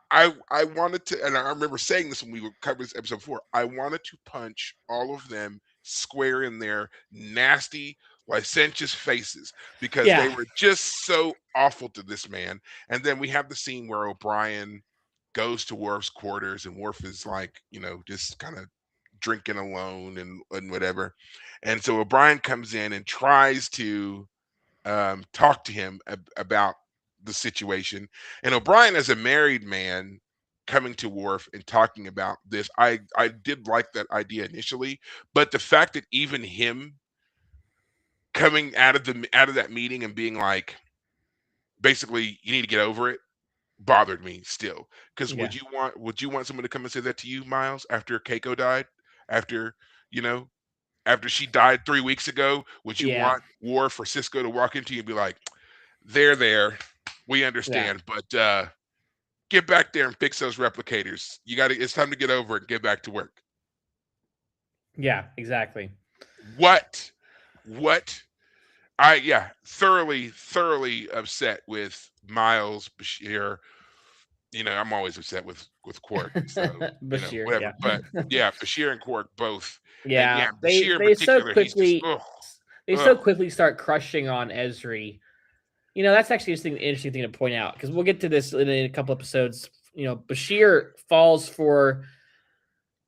I wanted to, and I remember saying this when we were covering this episode before. I wanted to punch all of them square in their nasty, licentious faces because they Yeah. were just so awful to this man. And then we have the scene where O'Brien goes to Worf's quarters, and Worf is like, just kind of drinking alone and whatever. And so O'Brien comes in and tries to talk to him about the situation. And O'Brien, as a married man, coming to Worf and talking about this. I did like that idea initially, but the fact that even him coming out of that meeting and being like, basically, you need to get over it, bothered me still. Because Yeah. would you want someone to come and say that to you, Miles, after Keiko died, after you know after she died 3 weeks ago? Would you Yeah. want Worf or Cisco to walk into you and be like, there, we Yeah. understand, but get back there and fix those replicators. You got to. It's time to get over it and get back to work. Yeah. Exactly. What? What? I yeah, thoroughly upset with Miles Bashir. I'm always upset with Quark. So Bashir. whatever. Yeah. But yeah, Bashir and Quark both, and Yeah. yeah, They Bashir in they so particular, he's just quickly they so ugh. quickly start crushing on Esri. That's actually an interesting thing to point out because we'll get to this in a couple episodes. Bashir falls for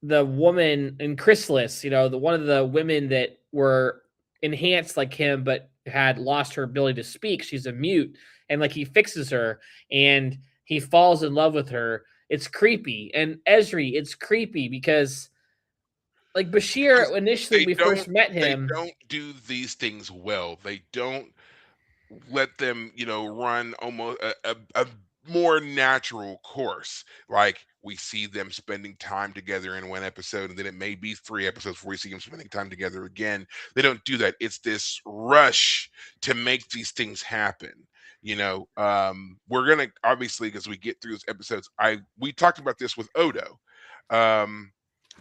the woman in Chrysalis, the one of the women that were enhanced like him, but had lost her ability to speak. She's a mute, and like he fixes her, and he falls in love with her. It's creepy, and Esri, it's creepy because like Because Bashir initially they we don't first met they him. don't do these things well. They don't let them, run almost a more natural course. Like we see them spending time together in one episode, and then it may be 3 episodes before we see them spending time together again. They don't do that. It's this rush to make these things happen. We're gonna obviously, as we get through those episodes, we talked about this with Odo. Um,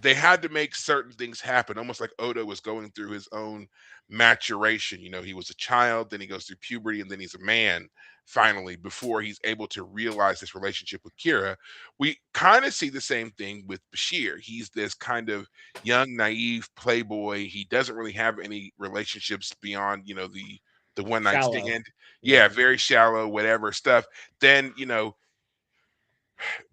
they had to make certain things happen, almost like Odo was going through his own maturation. He was a child, then he goes through puberty, and then he's a man finally before he's able to realize this relationship with Kira. We kind of see the same thing with Bashir. He's this kind of young, naive playboy. He doesn't really have any relationships beyond, the one night Shallow. stand. Yeah. Yeah, very shallow, whatever stuff. Then,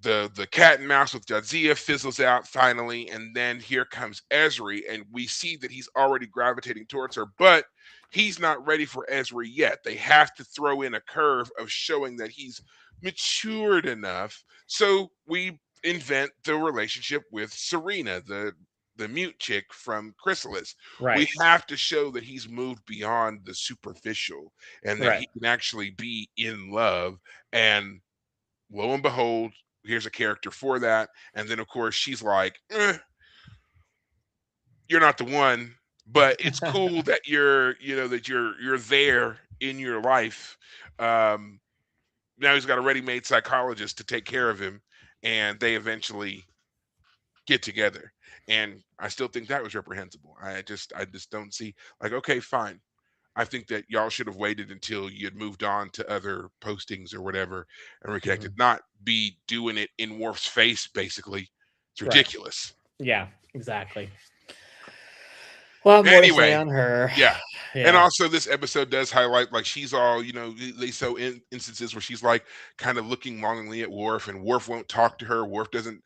the cat and mouse with Jadzia fizzles out finally, and then here comes Esri, and we see that he's already gravitating towards her, but he's not ready for Esri yet. They have to throw in a curve of showing that he's matured enough. So we invent the relationship with Serena, the mute chick from Chrysalis. We Right. have to show that he's moved beyond the superficial and that Right. he can actually be in love. And lo and behold, here's a character for that. And then of course she's like, you're not the one, but it's cool that you're there in your life. Um, Now he's got a ready-made psychologist to take care of him, and they eventually get together. And I still think that was reprehensible. I just don't see, like, okay, fine. I think that y'all should have waited until you had moved on to other postings or whatever and reconnected, Mhm. not be doing it in Worf's face, basically. It's Right. ridiculous. Yeah. Exactly. We'll have more to say Anyway, on her. yeah. And Yeah. also, this episode does highlight, like, she's all, they show instances where she's like kind of looking longingly at Worf, and Worf won't talk to her. Worf doesn't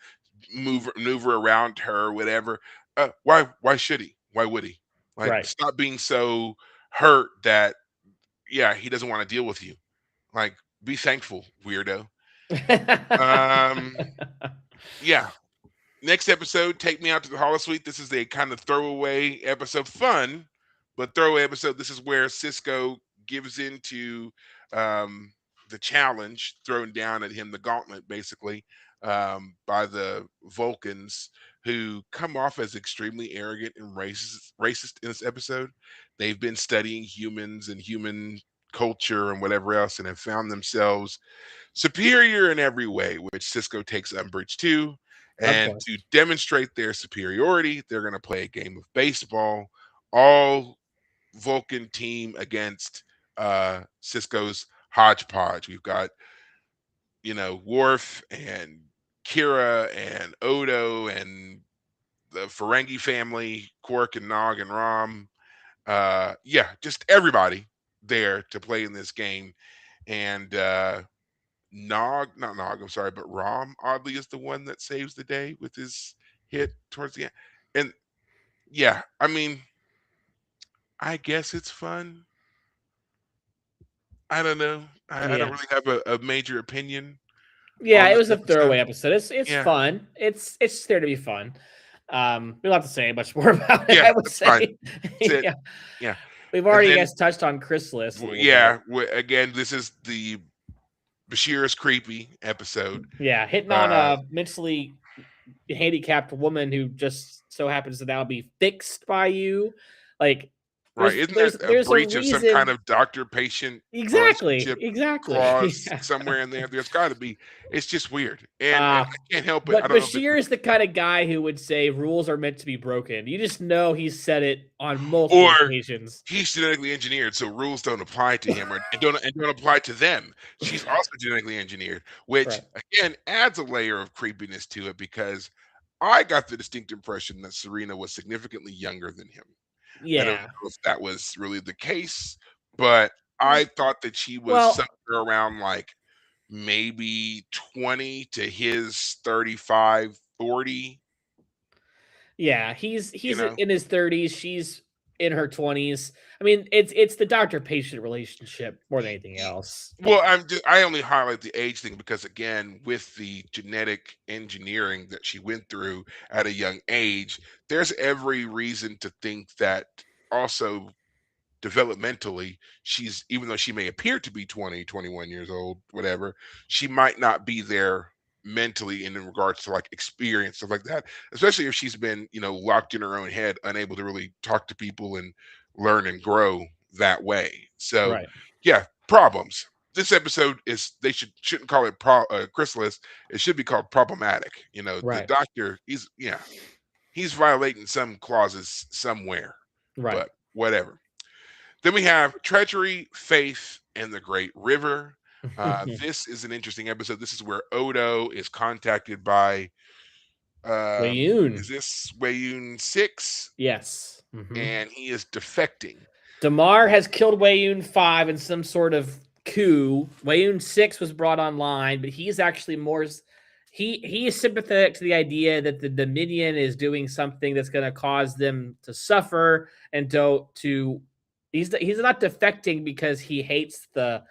maneuver around her, whatever. Why should he? Why would he? Like, Right. stop being so hurt that, yeah, he doesn't want to deal with you. Like, be thankful, weirdo. Um, yeah. Next episode, take me out to the holosuite. This is a kind of throwaway episode, fun, but throwaway episode. This is where Cisco gives into um, the challenge thrown down at him, the gauntlet, basically, by the Vulcans, who come off as extremely arrogant and racist in this episode. They've been studying humans and human culture and whatever else, and have found themselves superior in every way, which Cisco takes umbrage to. Of And course. to demonstrate their superiority, they're going to play a game of baseball. All Vulcan team against Cisco's hodgepodge. We've got, Worf and Kira and Odo and the Ferengi family, Quark and Nog and Rom. Yeah, just everybody there to play in this game. And not Nog, I'm sorry, but Rom oddly is the one that saves the day with his hit towards the end. And yeah, I mean, I guess it's fun. I don't know. I don't Yeah. really have a major opinion Yeah, on it this was a episode. throwaway episode. It's Yeah, fun. It's there to be fun. We don't have to say much more about it. yeah, I would that's fine. say, That's it. yeah, Yeah, we've and already, I then guess, touched on Chrysalis a little bit. yeah, again, this is the Bashir is creepy episode. Yeah, hitting on Uh, a mentally handicapped woman who just so happens to now be fixed by you. Like, right? Isn't that a there's a breach of some kind reason. of doctor-patient Exactly, relationship exactly. clause somewhere in there? There's got to be. It's just weird, and Uh, I can't help it. I but don't know if it's Bashir is the kind of guy who would say rules are meant to be broken. You just know he's said it on multiple or occasions. he's genetically engineered, so rules don't apply to him and don't apply to them. She's also genetically engineered, which Right. again adds a layer of creepiness to it because I got the distinct impression that Serena was significantly younger than him. I don't Yeah. know if that was really the case, but I thought that she was Well, somewhere around like maybe 20 to his 35, 40, yeah, you he's know. in his 30s, she's in her 20s. I mean, it's the doctor-patient relationship more than anything else. Well, I only highlight the age thing because again, with the genetic engineering that she went through at a young age, there's every reason to think that also developmentally she's, even though she may appear to be 20, 21 years old, whatever, she might not be there mentally and in regards to like experience, stuff like that, especially if she's been, locked in her own head, unable to really talk to people and learn and grow that way. So Right. yeah, problems. This episode is, they shouldn't call it chrysalis. It should be called problematic. The Right. doctor, he's violating some clauses somewhere, Right. but whatever. Then we have treachery, faith, and the Great River. This is an interesting episode. This is where Odo is contacted by, Wayun. is this Wayun 6? Yes. And he is defecting. Damar has killed Wayun 5 in some sort of coup. Wayun 6 was brought online, but he's actually more. He is sympathetic to the idea that the Dominion is doing something that's going to cause them to suffer, and to he's not defecting because he hates the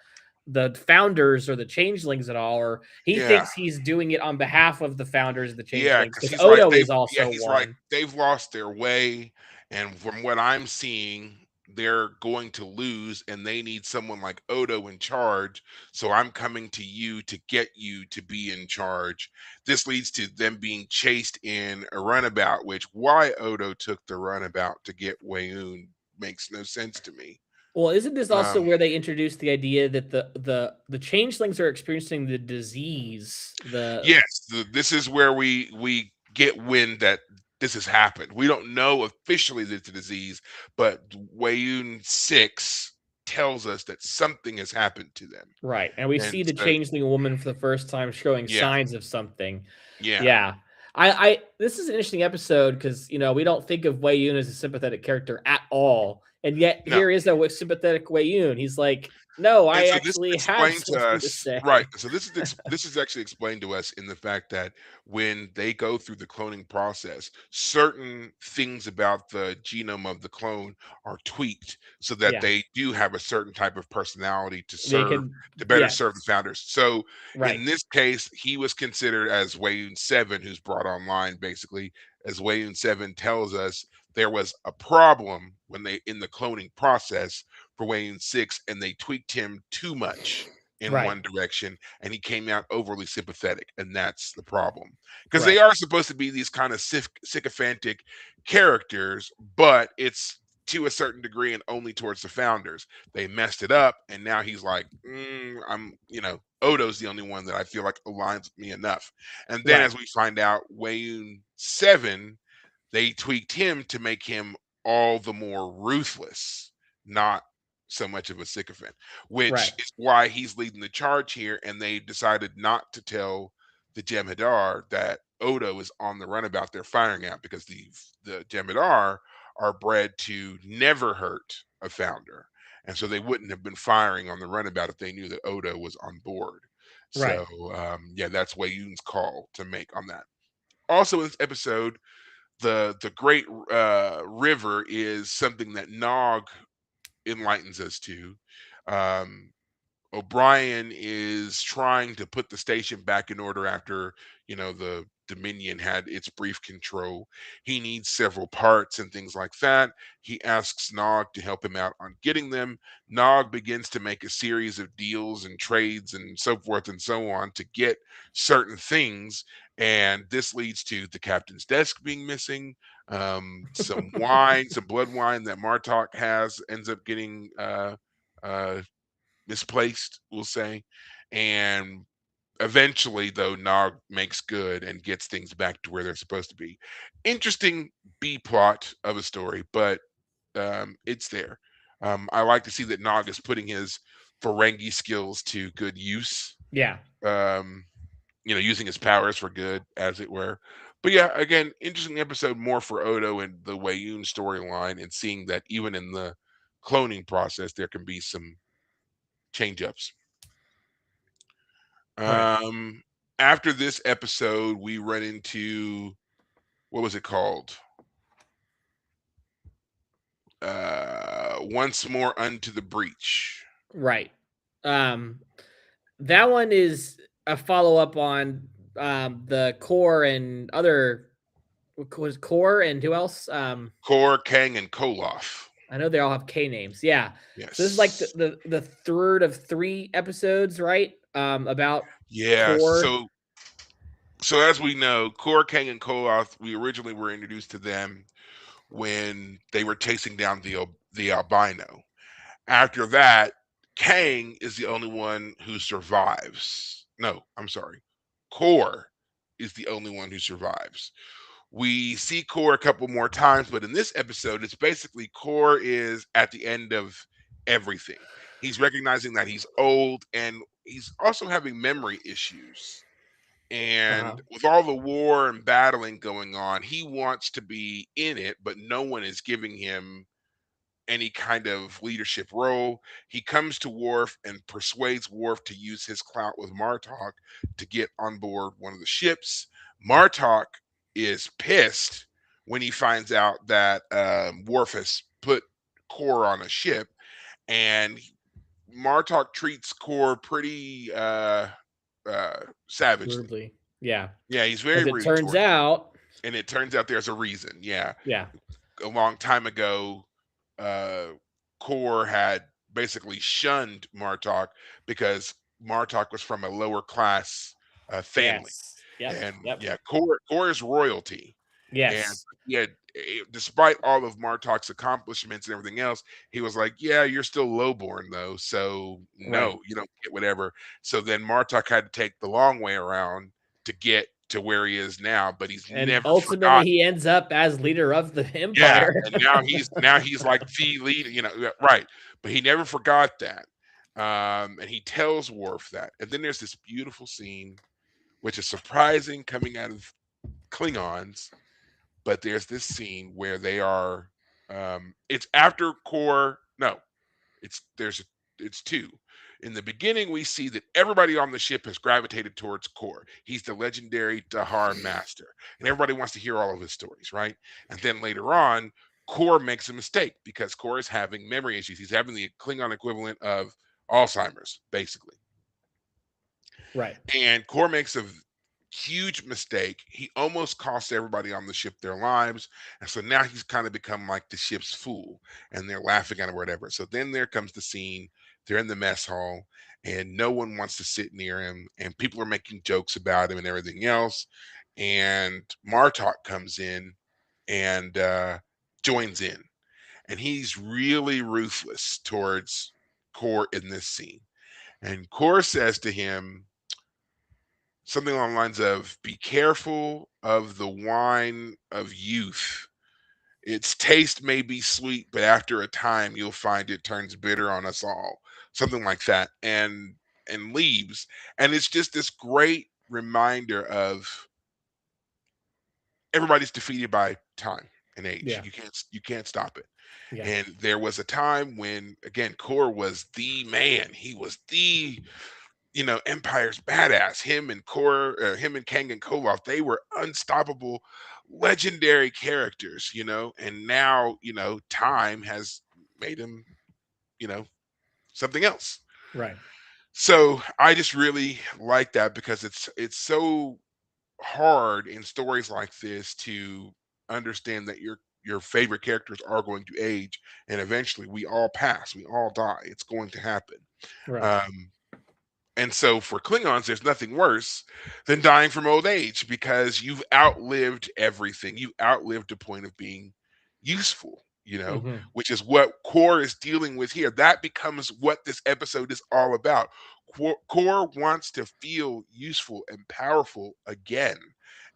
founders or the changelings at all, or he Yeah. thinks he's doing it on behalf of the founders of the Yeah, changelings. because Because he's like Odo is also he's like one. they've lost their way, and from what I'm seeing, they're going to lose, and they need someone like Odo in charge. So I'm coming to you to get you to be in charge. This leads to them being chased in a runabout, which why Odo took the runabout to get Wayun makes no sense to me. Well, isn't this also Um, where they introduced the idea that the changelings are experiencing the disease? yes, this is where we get wind that this has happened. We don't know officially that it's a disease, but Wayun 6 tells us that something has happened to them. Right, and we And see the so, changeling woman for the first time showing yeah, signs of something. yeah. Yeah. I this is an interesting episode because we don't think of Wei Yun as a sympathetic character at all. And yet No. here is a sympathetic Wei Yun. He's like, no, I And so this actually have explained to something to us, say. right? So this is actually explained to us in the fact that when they go through the cloning process, certain things about the genome of the clone are tweaked so that Yeah. they do have a certain type of personality They can to better serve the yes. founders. So Right. in this case, he was considered as Wayun 7, who's brought online basically, as Wayun 7 tells us there was a problem when they in the cloning process for Wayne 6, and they tweaked him too much in Right. one direction, and he came out overly sympathetic, and that's the problem. Because Right. they are supposed to be these kind of sycophantic characters, but it's to a certain degree and only towards the founders. They messed it up, and now he's like, Odo's the only one that I feel like aligns with me enough. And then Right. as we find out, Wayne 7, they tweaked him to make him all the more ruthless, not so much of a sycophant, which Right. is why he's leading the charge here. And they decided not to tell the Jem'Hadar that Odo is on the runabout they're firing at, because the Jem'Hadar are bred to never hurt a founder. And so they wouldn't have been firing on the runabout if they knew that Odo was on board. Right. So yeah, that's Wayun's call to make on that. Also in this episode, the great river is something that Nog enlightens us to. Um, O'Brien is trying to put the station back in order after, the Dominion had its brief control. He needs several parts and things like that. He asks Nog to help him out on getting them. Nog begins to make a series of deals and trades and so forth and so on to get certain things. And this leads to the captain's desk being missing. Some wine, some blood wine that Martok has ends up getting uh, misplaced, we'll say. And eventually, though, Nog makes good and gets things back to where they're supposed to be. Interesting B plot of a story, but it's there. I like to see that Nog is putting his Ferengi skills to good use. Yeah. Um, using his powers for good, as it were. But yeah, again, interesting episode more for Odo and the Wayun storyline, and seeing that even in the cloning process, there can be some change ups. Right. Um, After this episode, we run into what was it called? Once more unto the breach. Right. Um, that one is a follow up on the core and other was core and who else? Kor, Kang, and Koloff. I know they all have K names. Yeah. So this is like Yes. the third of 3 episodes, right? About Yeah. core. So as we know, Kor, Kang, and Koloff, we originally were introduced to them when they were chasing down the albino. After that, Kang is the only one who survives. No, I'm sorry. Kor is the only one who survives. We see Kor a couple more times, but in this episode, it's basically Kor is at the end of everything. He's recognizing that he's old and he's also having memory issues. Uh-huh. And with all the war and battling going on, he wants to be in it, but no one is giving him any kind of leadership role. He comes to Worf and persuades Worf to use his clout with Martok to get on board one of the ships. Martok is pissed when he finds out that Worf has put Kor on a ship, and Martok treats Kor pretty savagely. Rudely. Yeah. Yeah, he's very As it rude turns towards him, out. and it turns out there's a reason. Yeah, Yeah. a long time ago, uh, Kor had basically shunned Martok because Martok was from a lower class family, Yes. Yep. and Yep. yeah, Kor is royalty, and Yes. despite all of Martok's accomplishments and everything else, he was like, "Yeah, you're still lowborn though, so Right. no, you don't get whatever." So then Martok had to take the long way around to get to where he is now, but he's And never ultimately forgotten. he ends up as leader of the Yeah, empire. and now he's like the leader, yeah, right. But he never forgot that. And he tells Worf that. And then there's this beautiful scene, which is surprising coming out of Klingons, but there's this scene where they are it's after Core, no, it's two. In the beginning, we see that everybody on the ship has gravitated towards Core. He's the legendary Dahar master, and everybody wants to hear all of his stories, right? And then later on, Core makes a mistake because Core is having memory issues. He's having the Klingon equivalent of Alzheimer's, basically. Right. And Core makes a huge mistake. He almost costs everybody on the ship their lives. And so now he's kind of become like the ship's fool and they're laughing at him or whatever. So then there comes the scene. They're in the mess hall and no one wants to sit near him. And people are making jokes about him and everything else. And Martok comes in and joins in. And he's really ruthless towards Core in this scene. And Core says to him, something along the lines of be careful of the wine of youth. Its taste may be sweet, but after a time you'll find it turns bitter on us all. Something like that. And leaves. And it's just this great reminder of everybody's defeated by time and age. Yeah. You can't stop it. Yeah. And there was a time when again Kor was the man. He was the Empire's badass. Him and Kang and Koloff, they were unstoppable, legendary characters, and now, time has made him, you know, something else. Right. So I just really like that because it's so hard in stories like this to understand that your favorite characters are going to age, and eventually we all pass, we all die. It's going to happen. Right. Um, and so for Klingons, there's nothing worse than dying from old age because you've outlived everything. You outlived the point of being useful, Hmm. which is what Core is dealing with here. That becomes what this episode is all about. Core wants to feel useful and powerful again.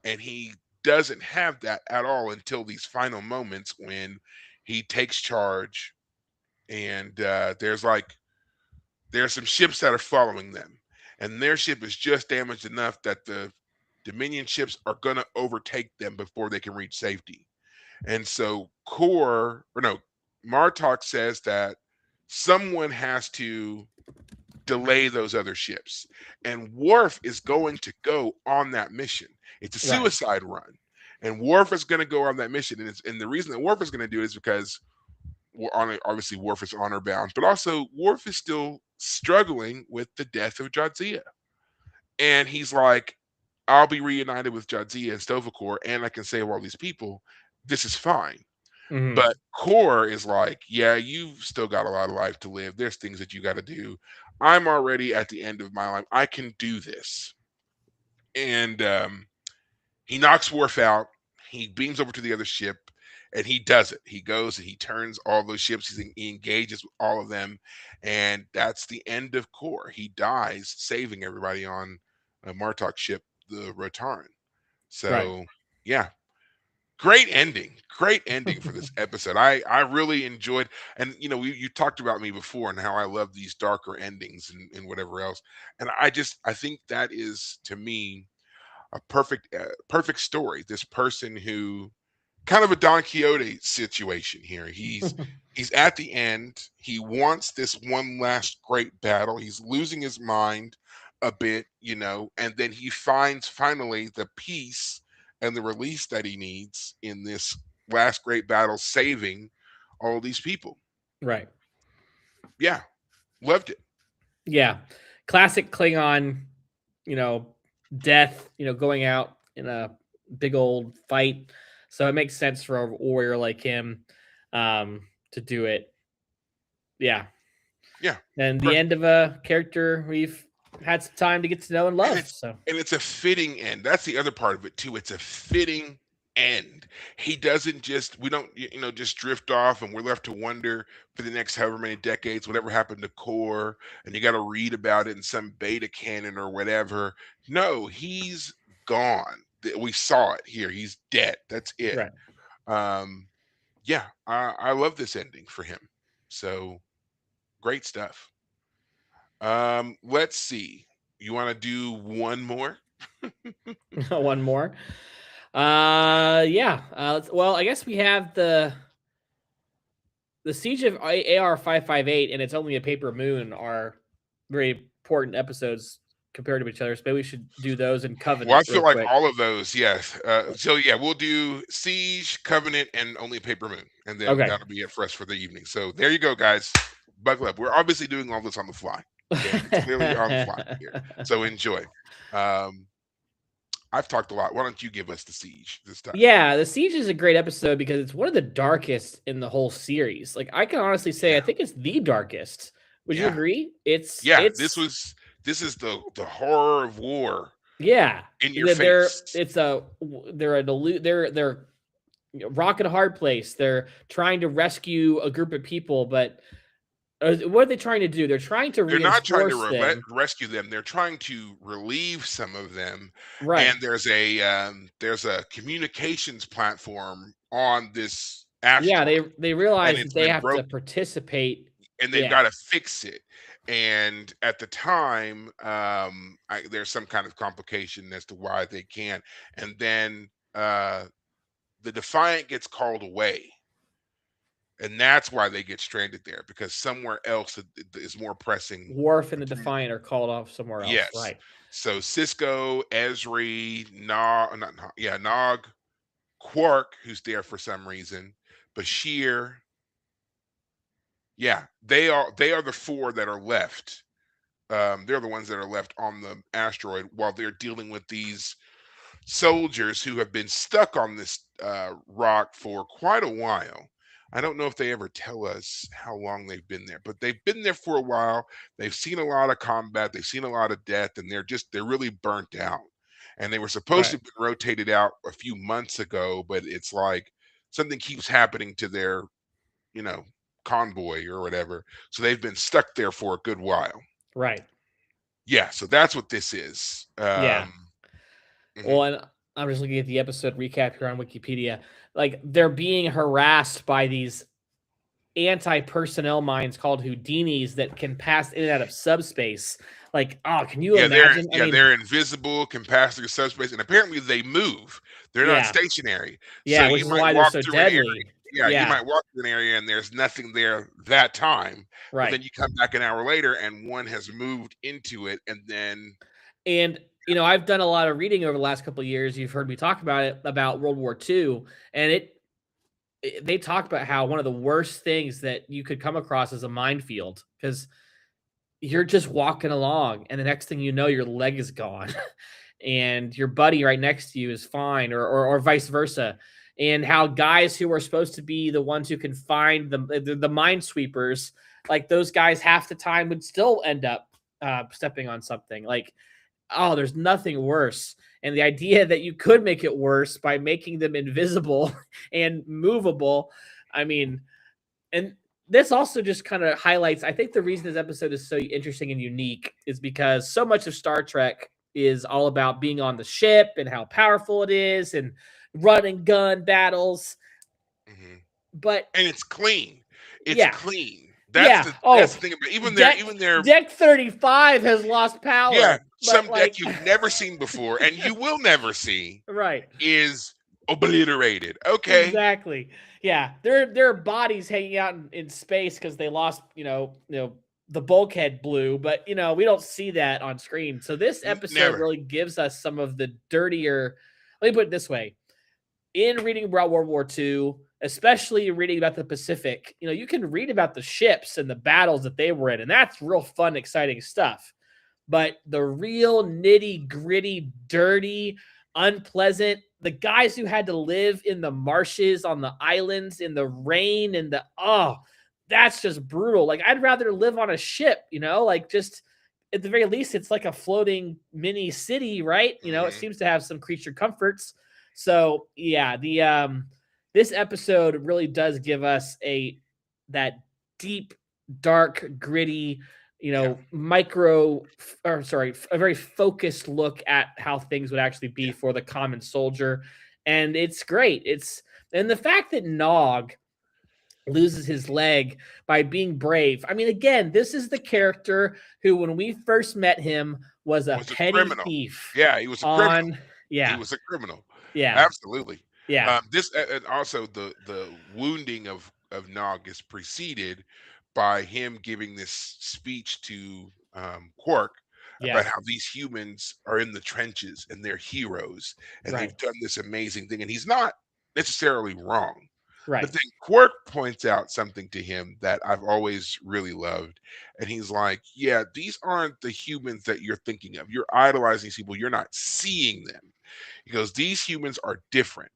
And he doesn't have that at all until these final moments when he takes charge. And there's some ships that are following them, and their ship is just damaged enough that the Dominion ships are going to overtake them before they can reach safety. And so Martok says that someone has to delay those other ships, and Worf is going to go on that mission. It's a Right. suicide run, and Worf is going to go on that mission, and the reason that Worf is going to do it is because obviously Worf is honor bound, but also Worf is still struggling with the death of Jadzia. And he's like, I'll be reunited with Jadzia and Stovacor, and I can save all these people. This is fine. Hmm. But Core is like, yeah, you've still got a lot of life to live. There's things that you got to do. I'm already at the end of my life. I can do this. And he knocks Worf out. He beams over to the other ship, and he does it. He goes and he turns all those ships. He engages with all of them, and that's the end of Core. He dies saving everybody on a Martok ship, the Rotaran. Right. So, yeah, great ending. Great ending for this episode. I really enjoyed, and you talked about me before and how I love these darker endings and whatever else, and I think that is to me a perfect story. This person who kind of a Don Quixote situation here. He's at the end. He wants this one last great battle. He's losing his mind a bit, and then he finds finally the peace and the release that he needs in this last great battle, saving all these people. Right. Yeah, loved it. Yeah. Classic Klingon, you know, death, going out in a big old fight. So it makes sense for a warrior like him to do it. Yeah. Yeah, And the great. end of a character we've had some time to get to know and and love. it's So, and it's a fitting end. That's the other part of it too. It's a fitting end. He doesn't just we don't just drift off and we're left to wonder for the next however many decades whatever happened to Core, and you got to read about it in some beta canon or whatever. No, he's gone. We saw it here. He's dead. That's it. right. Um, yeah, I love this ending for him. So great stuff. Let's see. You want to do one more? One more. Yeah. Well, I guess we have the Siege of AR 558 and It's Only a Paper Moon are very important episodes compared to each other. So maybe we should do those in Well, I Covenant feel real like quick. all of those, yes. So yeah, we'll do Siege, Covenant, and Only Paper Moon, and then Okay. that'll be it for us for the evening. So there you go, guys. Buckle up. We're obviously doing all this on the fly. Okay, it's clearly on the fly here. So enjoy. Um, I've talked a lot. Why don't you give us the Siege this time? Yeah, the Siege is a great episode because it's one of the darkest in the whole series. Like I can honestly say, I Yeah, think it's the darkest. Would you yeah, agree? It's yeah. it's This is the horror of war yeah. in your They're face. it's a they're a they're rock and a hard place. They're trying to rescue a group of people, but what are they trying to do? They're trying to They're not trying to reinforce them. rescue them. They're trying to relieve some of them. Right. And there's a communications platform on this Yeah, asteroid, they and realize that it's they been have to broken, participate. and they've Yeah. got to fix it. And at the time, there's some kind of complication as to why they can't. And then the Defiant gets called away, and that's why they get stranded there because somewhere else is more pressing. Worf and the Defiant are called off somewhere else. Yes. Right. So Cisco, Esri, Nog, not Nog, yeah, Nog, Quark, who's there for some reason, Bashir. Yeah, they are the four that are left they're the ones that are left on the asteroid while they're dealing with these soldiers who have been stuck on this rock for quite a while. I don't know if they ever tell us how long they've been there, but they've been there for a while. They've seen a lot of combat, they've seen a lot of death, and they're really burnt out. And they were supposed to Right. have been rotated out a few months ago, but it's like something keeps happening to their, you know, convoy or whatever. So they've been stuck there for a good while. Right. Yeah, so that's what this is. Yeah. Mhm. Well, and I'm just looking at the episode recap here on Wikipedia. Like they're being harassed by these anti-personnel mines called Houdinis that can pass in and out of subspace. Like, oh, can you imagine? I mean, They're invisible, can pass through subspace, and apparently they move. They're not yeah, stationary. So yeah, which you is might why they're walk so through an area. deadly. Yeah, you Yeah, might walk through an area and there's nothing there that time, but right. then you come back an hour later and one has moved into it, and then And I've done a lot of reading over the last couple of years. You've heard me talk about it about World War II, and they talked about how one of the worst things that you could come across is a minefield because you're just walking along, and the next thing you know, your leg is gone, and your buddy right next to you is fine, or vice versa. And how guys who are supposed to be the ones who can find the minesweepers, like those guys, half the time would still end up stepping on something. Like, oh, there's nothing worse. And the idea that you could make it worse by making them invisible and movable, I mean, and this also just kind of highlights, I think the reason this episode is so interesting and unique is because so much of Star Trek is all about being on the ship and how powerful it is and run and gun battles. mhm. But And it's clean. It's yeah, clean. yeah. That's Oh, the thing about deck even their deck 35 has lost yeah, power. But some deck like you've never seen before and you will never see right. is obliterated. Okay. Exactly. Yeah, there are bodies hanging out in space because they lost, the bulkhead blew, but we don't see that on screen. So this episode Never. really gives us some of the dirtier. Let me put it this way: in reading about World War II, especially reading about the Pacific, you can read about the ships and the battles that they were in, and that's real fun, exciting stuff. But the real nitty gritty, dirty, unpleasant, the guys who had to live in the marshes, on the islands, in the rain, and that's just brutal. Like, I'd rather live on a ship, like just at the very least, it's like a floating mini city, right? It Mhm. seems to have some creature comforts. So yeah, the this episode really does give us that deep, dark, gritty, Yeah. a very focused look at how things would actually be Yeah. for the common soldier. And it's great. And the fact that Nog loses his leg by being brave. I mean, again, this is the character who, when we first met him, was a Was a petty criminal. thief Yeah, he was a criminal. on, He yeah, was a criminal. yeah, Absolutely. yeah, This and also the wounding of Nog is preceded by him giving this speech to Quark yeah, about how these humans are in the trenches and they're heroes and right, they've done this amazing thing, and he's not necessarily wrong. But right, then Quark points out something to him that I've always really loved. And he's like, yeah, these aren't the humans that you're thinking of. You're idolizing these people. You're not seeing them. He goes, these humans are different.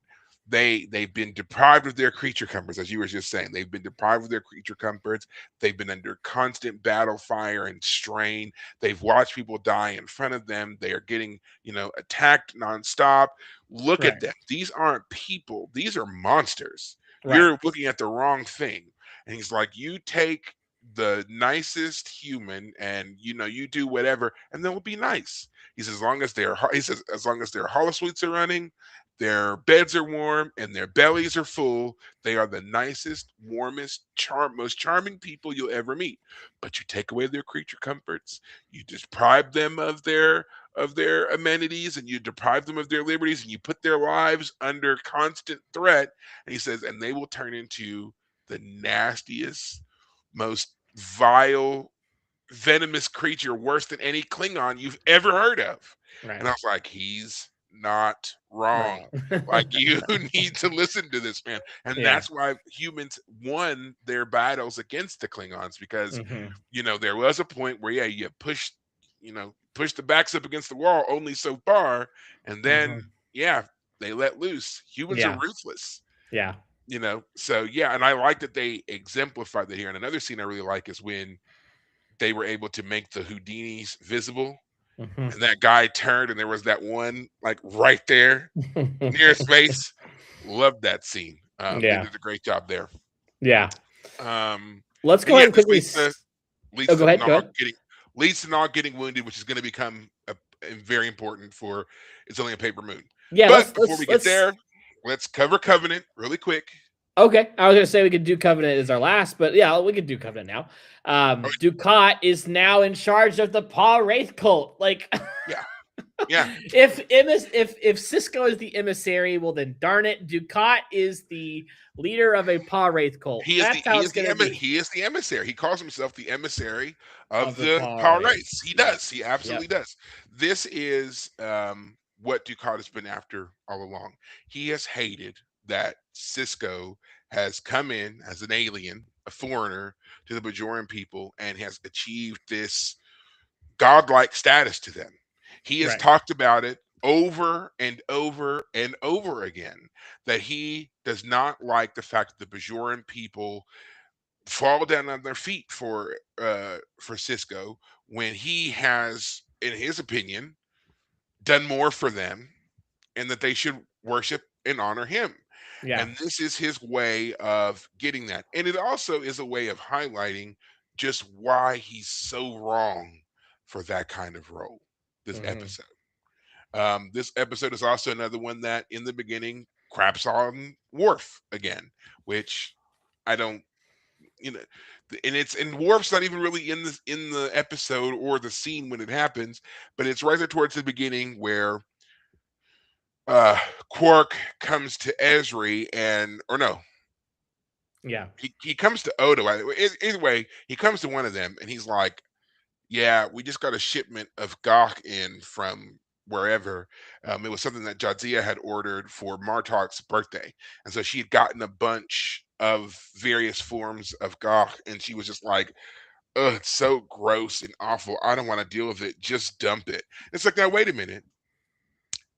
They've been deprived of their creature comforts, as you were just saying. They've been deprived of their creature comforts. They've been under constant battle fire and strain. They've watched people die in front of them. They are getting, attacked nonstop. Look at right, them. These aren't people. These are monsters. right, You're looking at the wrong thing. And he's like, you take the nicest human and you do whatever and they'll be nice. He says as long as their holosuites are running, their beds are warm and their bellies are full, they are the nicest, warmest, most charming people you'll ever meet. But you take away their creature comforts, you deprive them of their amenities, and you deprive them of their liberties, and you put their lives under constant threat. And he says, and they will turn into the nastiest, most vile, venomous creature, worse than any Klingon you've ever heard of. And right, I was like, he's not wrong. wrong. Like, you need to listen to this man. And Yeah. that's why humans won their battles against the Klingons, because Hmm. there was a point where, yeah, you pushed push the backs up against the wall only so far, and then Mhm. yeah, they let loose. Humans are Yeah. ruthless. Yeah. So yeah, and I like that they exemplified that here. And another scene I really like is when they were able to make the Houdinis visible, Mhm. and that guy turned, and there was that one like right there near his face. Loved that scene. They Yeah. did a great job there. Yeah. Um, Let's and go yeah, ahead and this quickly. leads Oh, go to ahead. Go Nog ahead. getting wounded, which is going to become very important for It's Only a Paper Moon. Yeah. But Let's before let's we get let's. there, let's cover Covenant really quick. Okay, I was gonna say we could do Covenant as our last, but yeah, we could do Covenant now. Oh, Ducat is now in charge of the Paul Wraith cult. Like, yeah, yeah. if Cisco is the emissary, well then darn it, Ducat is the leader of a Paul Wraith cult. That's how it's gonna be. He is the emissary. He calls himself the emissary of Of the the Paul Power Wraith. Race. He Yep. does. He absolutely Yep. does. This is what Ducat has been after all along. He has hated that Cisco has come in as an alien, a foreigner to the Bajoran people, and has achieved this godlike status to them. He has Right. talked about it over and over and over again, that he does not like the fact that the Bajoran people fall down on their feet for Cisco, when he has, in his opinion, done more for them, and that they should worship and honor him. Yeah. And this is his way of getting that. And it also is a way of highlighting just why he's so wrong for that kind of role. This Mhm. episode. This episode is also another one that in the beginning craps on Worf again, which I don't, you know, and Worf's not even really in the episode or the scene when it happens, but it's right there towards the beginning where uh Quark comes to Esri, and or no, Yeah. he comes to Odo. Either way, he comes to one of them, and he's like, "Yeah, we just got a shipment of Gok in from wherever. It was something that Jadzia had ordered for Martok's birthday, and so she had gotten a bunch of various forms of Gok, and she was just like, "Ugh, it's so gross and awful. I don't want to deal with it. Just dump it." It's like, now wait a minute.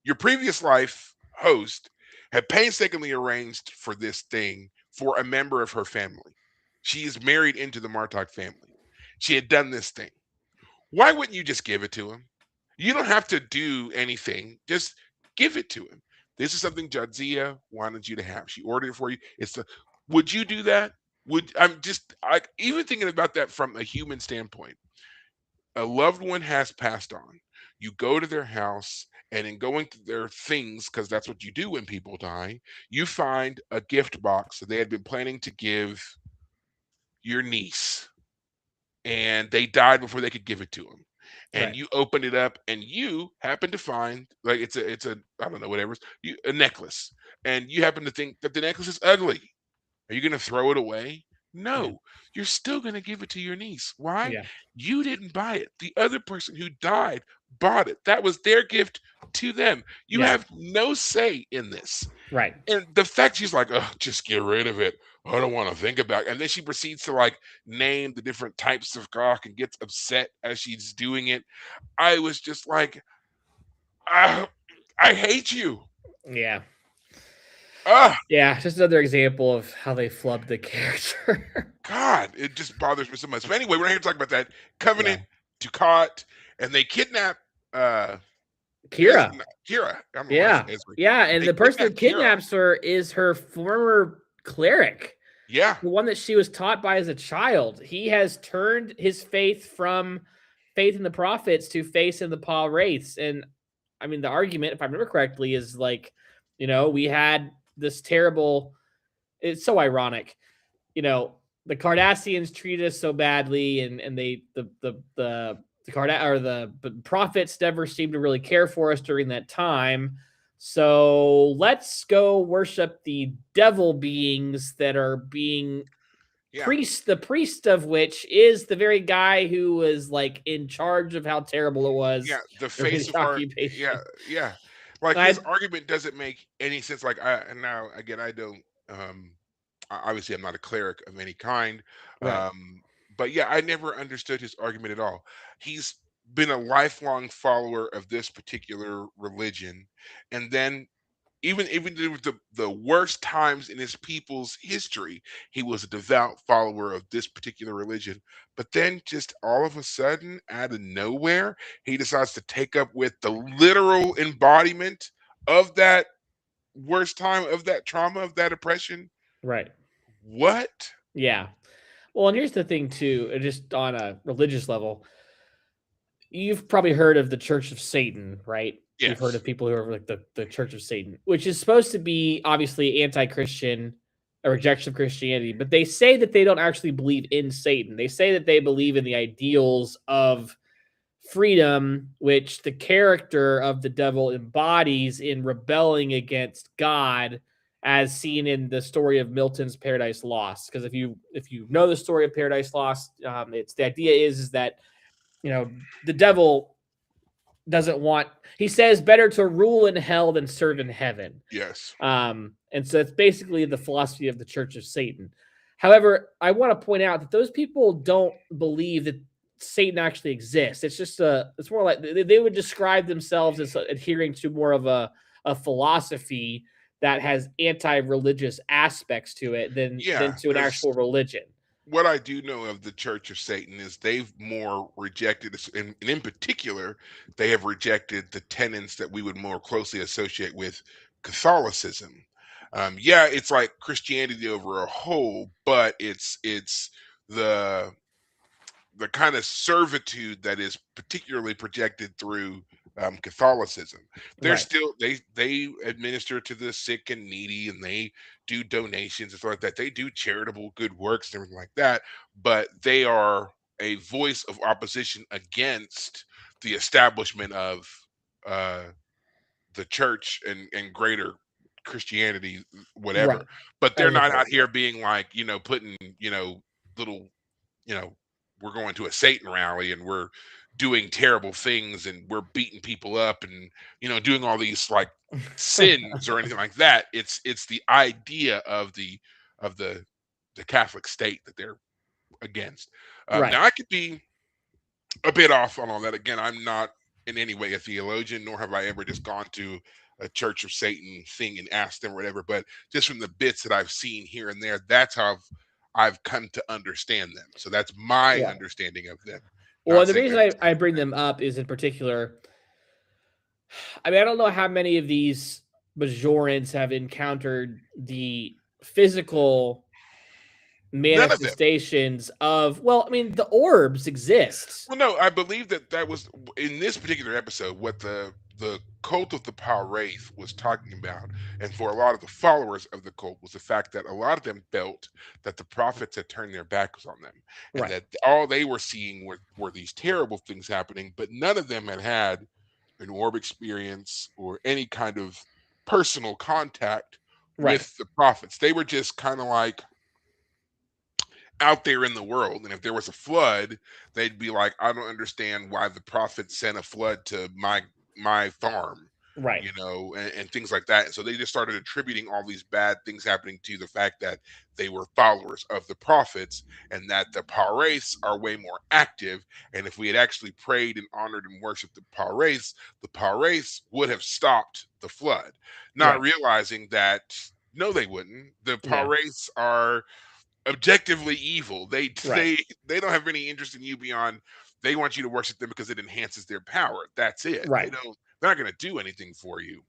Your previous life host had painstakingly arranged for this thing for a member of her family. She is married into the Martok family. She had done this thing. Why wouldn't you just give it to him? You don't have to do anything. Just give it to him. This is something Jadzia wanted you to have. She ordered it for you. Would you do that? I even thinking about that from a human standpoint. A loved one has passed on. You go to their house, and in going to their things, because that's what you do when people die, you find a gift box that they had been planning to give your niece, and they died before they could give it to him. And Right. you open it up, and you happen to find, like, it's a I don't know, whatever, a necklace, and you happen to think that the necklace is ugly. Are you going to throw it away? Yeah. No, you're still going to give it to your niece. Why? Yeah. You didn't buy it. The other person who died bought it. That was their gift to them. You Yeah. have no say in this. Right. And the fact she's like, oh, just get rid of it. I don't want to think about it. And then she proceeds to like name the different types of cock and gets upset as she's doing it. I was just like, ah, I hate you. Yeah. Ah, Yeah. Just another example of how they flubbed the character. God, it just bothers me so much. But anyway, we're not here to talk about that. Yeah. Covenant, Ducat, and they kidnap uh Kira. Kira. I don't know why I said Yeah. Esri. Yeah. And They the person kidnap that Kira. kidnaps her is her former cleric, Yeah. the one that she was taught by as a child. He has turned his faith from faith in the prophets to faith in the Paul Wraiths. And I mean, the argument, if I remember correctly, is like, we had this terrible, it's so ironic, the Cardassians treated us so badly, and they the prophets never seemed to really care for us during that time. So let's go worship the devil beings that are being Yeah. the priest of which is the very guy who was like in charge of how terrible it was Yeah. The during face the of our occupation. yeah, yeah. Like his I argument doesn't make any sense. Like and now again I don't obviously I'm not a cleric of any kind. Right. Um but yeah, I never understood his argument at all. He's been a lifelong follower of this particular religion, and then even through the worst times in his people's history, he was a devout follower of this particular religion. But then just all of a sudden, out of nowhere, he decides to take up with the literal embodiment of that worst time, of that trauma, of that oppression. Right. What? Yeah. Well, and here's the thing too, just on a religious level, you've probably heard of the Church of Satan, right? You've heard Yes. of people who are like the Church of Satan, which is supposed to be obviously anti-Christian, a rejection of Christianity, but they say that they don't actually believe in Satan. They say that they believe in the ideals of freedom, which the character of the devil embodies in rebelling against God, as seen in the story of Milton's Paradise Lost. Because if you know the story of Paradise Lost, it's the idea is that the devil doesn't want. He says better to rule in hell than serve in heaven. Yes. And so it's basically the philosophy of the Church of Satan. However, I want to point out that those people don't believe that Satan actually exists. It's more like they would describe themselves as adhering to more of a philosophy that has anti-religious aspects to it than Yeah, to an because actual religion. what I do know of the Church of Satan is they've more rejected, and in particular, they have rejected the tenets that we would more closely associate with Catholicism. Yeah, it's like Christianity over a whole, but it's the the kind of servitude that is particularly projected through Catholicism. They're Right. still they administer to the sick and needy, and they do donations and stuff like that. They do charitable good works and everything like that, but they are a voice of opposition against the establishment of uh, the church and greater Christianity, whatever. Right. But they're As a not out whole. here being like, putting, little, you know, we're going to a Satan rally and we're doing terrible things and we're beating people up and, doing all these like sins or anything like that. It's the idea of the Catholic state that they're against. Right. Now I could be a bit off on all that. Again, I'm not in any way a theologian, nor have I ever just gone to a Church of Satan thing and asked them or whatever. But just from the bits that I've seen here and there, that's how I've come to understand them. So that's my Right. understanding of them. Well, Not the saying reason that it's I bring them up is in particular, I mean, I don't know how many of these Bajorans have encountered the physical none of them. manifestations of, well, I mean, the orbs exist. Well, no, I believe that was in this particular episode what the cult of the Power Wraith was talking about, and for a lot of the followers of the cult was the fact that a lot of them felt that the prophets had turned their backs on them, and Right. that all they were seeing were these terrible things happening, but none of them had had an orb experience or any kind of personal contact Right. with the prophets. They were just kind of like out there in the world. And if there was a flood, they'd be like, I don't understand why the prophet sent a flood to my farm, Right. and things like that. And so they just started attributing all these bad things happening to the fact that they were followers of the prophets and that the Pares are way more active. And if we had actually prayed and honored and worshiped the Pares would have stopped the flood, not Right. realizing that no, they wouldn't. The Yeah. Pares are objectively evil. They Right. they they don't have any interest in you beyond they want you to worship them because it enhances their power. That's it. Right. They're not going to do anything for you.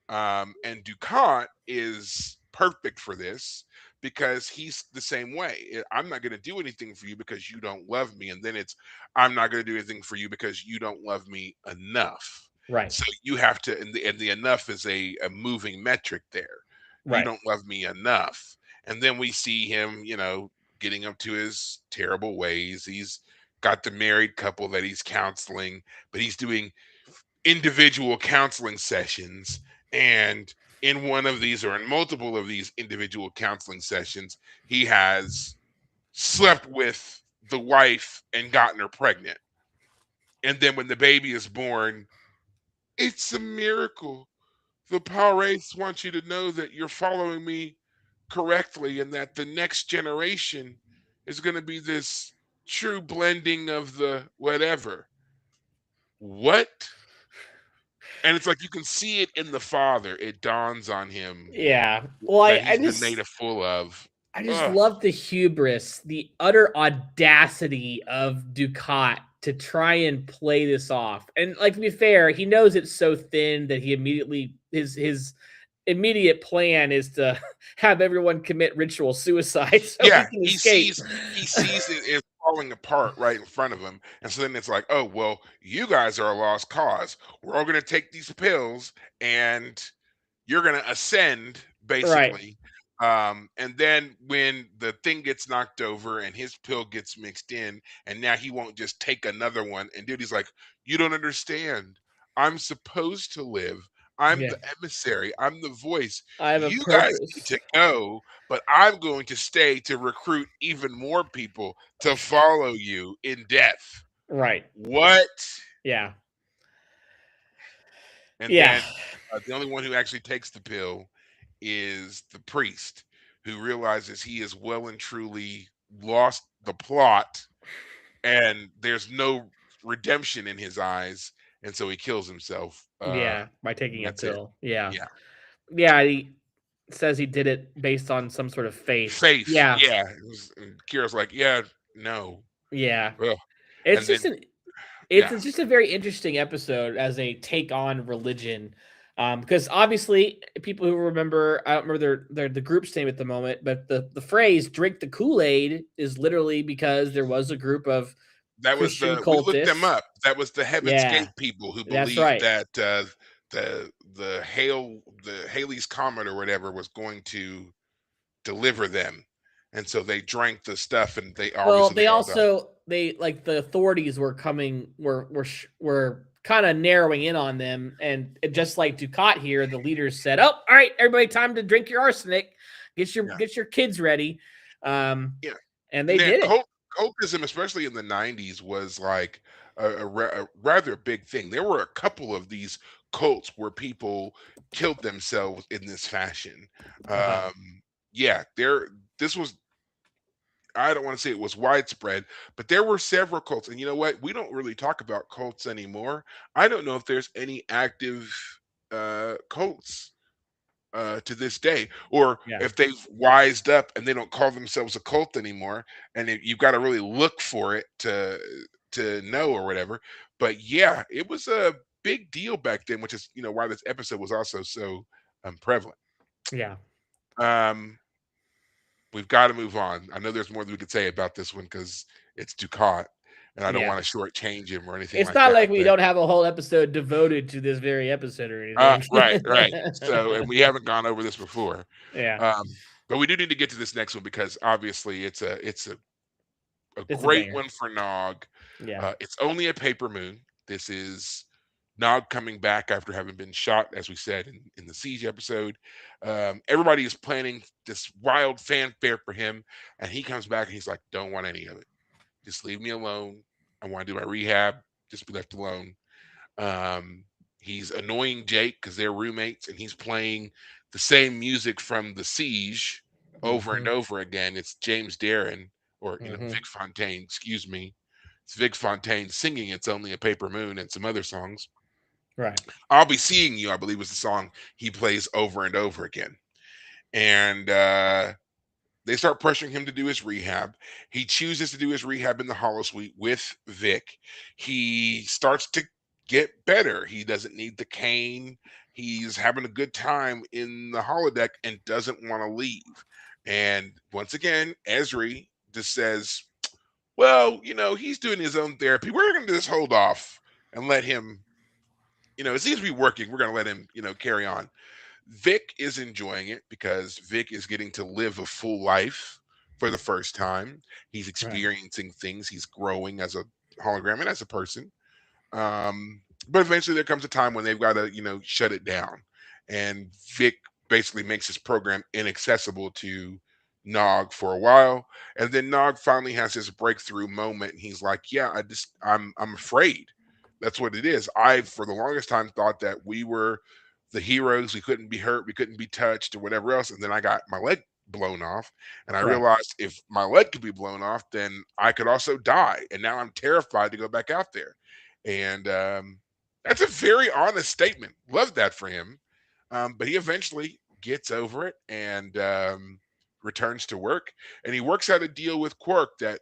And Ducat is perfect for this because he's the same way. I'm not going to do anything for you because you don't love me, and then it's I'm not going to do anything for you because you don't love me enough. Right. So you have to, and the enough is a moving metric there. You Right. don't love me enough, and then we see him, getting up to his terrible ways. He's got the married couple that he's counseling, but he's doing individual counseling sessions, and in one of these or in multiple of these individual counseling sessions he has slept with the wife and gotten her pregnant, and then when the baby is born, it's a miracle. The power race wants you to know that you're following me correctly and that the next generation is going to be this true blending of the whatever. what? And it's like you can see it in the father. It dawns on him Yeah. Well, that I he's been made just a fool of. I just Ugh. love the hubris, the utter audacity of Ducat to try and play this off. And like to be fair, he knows it's so thin that he immediately his immediate plan is to have everyone commit ritual suicide so he Yeah, can escape. he sees it falling apart right in front of him, and so then it's like, oh well, you guys are a lost cause. We're all gonna take these pills, and you're gonna ascend Right. basically. And then when the thing gets knocked over and his pill gets mixed in, and now he won't just take another one. And dude, he's like, "You don't understand. I'm supposed to live. I'm Yeah. the emissary. I'm the voice. I have a You guys need purpose. to go, but I'm going to stay to recruit even more people to follow you in death." Right. What? Yeah. And Yeah. then the only one who actually takes the pill is the priest, who realizes he is well and truly lost the plot and there's no redemption in his eyes, and so he kills himself. Yeah. By And taking a that's it. pill. Yeah. Yeah. Yeah. He says he did it based on some sort of faith. Faith. Yeah. Yeah. And Kira's like, yeah, no. Yeah. Ugh. It's And then just an yeah, it's just a very interesting episode as a take on religion. Because obviously people who remember, I don't remember their the group's name at the moment, but the phrase drink the Kool-Aid is literally because there was a group of that was Christian the we looked them cultists. up. That was the Heaven's Yeah, Gate people who that's believed right. that the Haley's Comet or whatever was going to deliver them. And so they drank the stuff and they Well, obviously they they all died. also they like the authorities were coming were kind of narrowing in on them, and just like Ducat here, the leaders said, "Oh, all right, everybody, time to drink your arsenic. Yeah. Get your kids ready." Um, Yeah. and they And then did it. cultism, especially in the 90s, was like a rather big thing. There were a couple of these cults where people killed themselves in this fashion. Uh-huh. Yeah, this was, I don't want to say it was widespread, but there were several cults. And you know what? We don't really talk about cults anymore. I don't know if there's any active cults to this day, or Yeah. if they've wised up and they don't call themselves a cult anymore, and you've got to really look for it to know or whatever. But yeah, it was a big deal back then, which is why this episode was also so prevalent. Yeah. Um, we've got to move on. I know there's more that we could say about this one because it's Ducat, and I don't Yeah. want to shortchange him or anything It's like not that. like we But don't have a whole episode devoted to this very episode or anything. right, right. So, and we haven't gone over this before. Yeah. But we do need to get to this next one because obviously it's a It's a great banger. one for Nog. Yeah. It's only a paper moon. This is Nog coming back after having been shot, as we said in the Siege episode. Everybody is planning this wild fanfare for him, and he comes back and he's like, "Don't want any of it. Just leave me alone. I want to do my rehab. Just be left alone." Um, he's annoying Jake because they're roommates, and he's playing the same music from the Siege over and Mhm. over again. It's James Darren, or Mhm. Vic Fontaine, excuse me. It's Vic Fontaine singing "It's Only a Paper Moon" and some other songs. Right. "I'll Be Seeing You," I believe, was the song he plays over and over again. And they start pressuring him to do his rehab. He chooses to do his rehab in the holosuite with Vic. He starts to get better. He doesn't need the cane. He's having a good time in the holodeck and doesn't want to leave. And once again, Esri just says, "Well, he's doing his own therapy. We're going to just hold off and let him, it seems to be working. We're going to let him, carry on." Vic is enjoying it because Vic is getting to live a full life for the first time. He's Right. experiencing things. He's growing as a hologram and as a person. But eventually there comes a time when they've got to, shut it down. And Vic basically makes his program inaccessible to Nog for a while. And then Nog finally has his breakthrough moment. And he's like, "Yeah, I'm afraid. That's what it is. I, for the longest time, thought that we were the heroes. We couldn't be hurt. We couldn't be touched or whatever else. And then I got my leg blown off. And I Right. realized if my leg could be blown off, then I could also die. And now I'm terrified to go back out there." And that's a very honest statement. Love that for him. But he eventually gets over it and returns to work. And he works out a deal with Quark that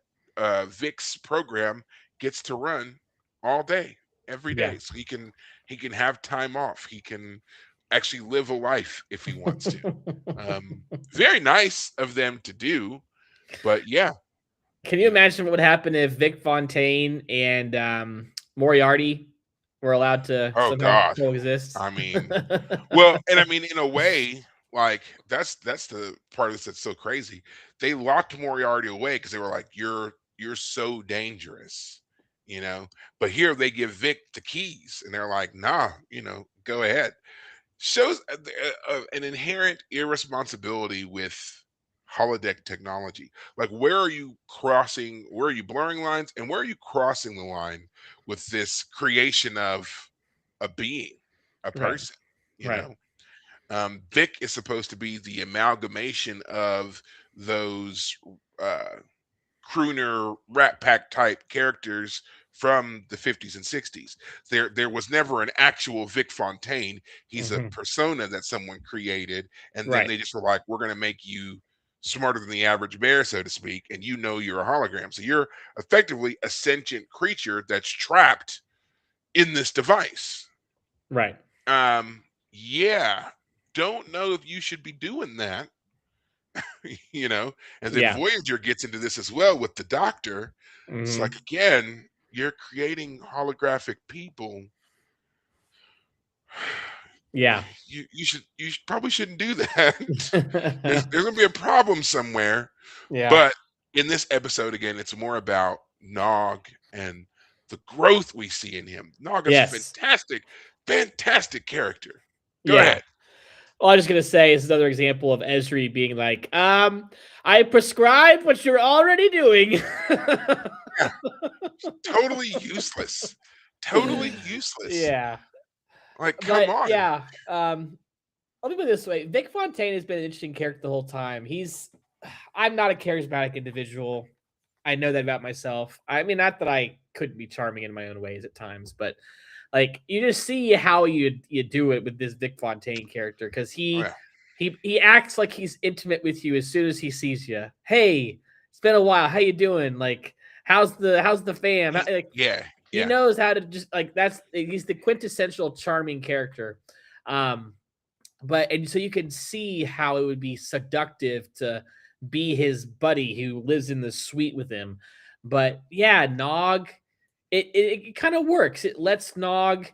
Vic's program gets to run all day, every Yeah. day, so he can have time off. He can actually live a life if he wants to. Very nice of them to do, but yeah. Can you imagine what would happen if Vic Fontaine and Moriarty were allowed to Oh somehow God. coexist? I mean, well, and I mean, in a way, like that's the part of this that's so crazy. They locked Moriarty away because they were like, you're so dangerous, you know. But here they give Vic the keys, and they're like, nah, go ahead. Shows an inherent irresponsibility with holodeck technology. Like, where are you blurring lines, and where are you crossing the line with this creation of a being, a Right. person, you Right. know? Vic is supposed to be the amalgamation of those uh, crooner Rat Pack type characters from the 50s and 60s. There was never an actual Vic Fontaine. He's a Mhm. persona that someone created, and then Right. they just were like, we're going to make you smarter than the average bear, so to speak, and you're a hologram. So you're effectively a sentient creature that's trapped in this device. Right. Yeah, don't know if you should be doing that. you know and then Yeah. Voyager gets into this as well with the Doctor. It's like, Mhm. again, you're creating holographic people. Yeah. Probably shouldn't do that. There's gonna be a problem somewhere. Yeah. But in this episode, again, it's more about Nog and the growth we see in him. Nog is a Yes. fantastic character. Go Yeah. ahead. All I'm just gonna say is another example of Esri being like, I prescribed what you're already doing. Yeah, totally useless. Totally useless. Yeah. Like, come But on. yeah, let me put it this way. Vic Fontaine has been an interesting character the whole time. I'm not a charismatic individual. I know that about myself. I mean, not that I couldn't be charming in my own ways at times, but like you just see how you do it with this Vic Fontaine character because Oh, he yeah. he acts like he's intimate with you as soon as he sees you. Hey, it's been a while. How you doing? Like, how's the fam? Like, Yeah, he yeah. knows how to just like he's the quintessential charming character. Um, and so you can see how it would be seductive to be his buddy who lives in the suite with him. But yeah, Nog, it kind of works. It lets Nog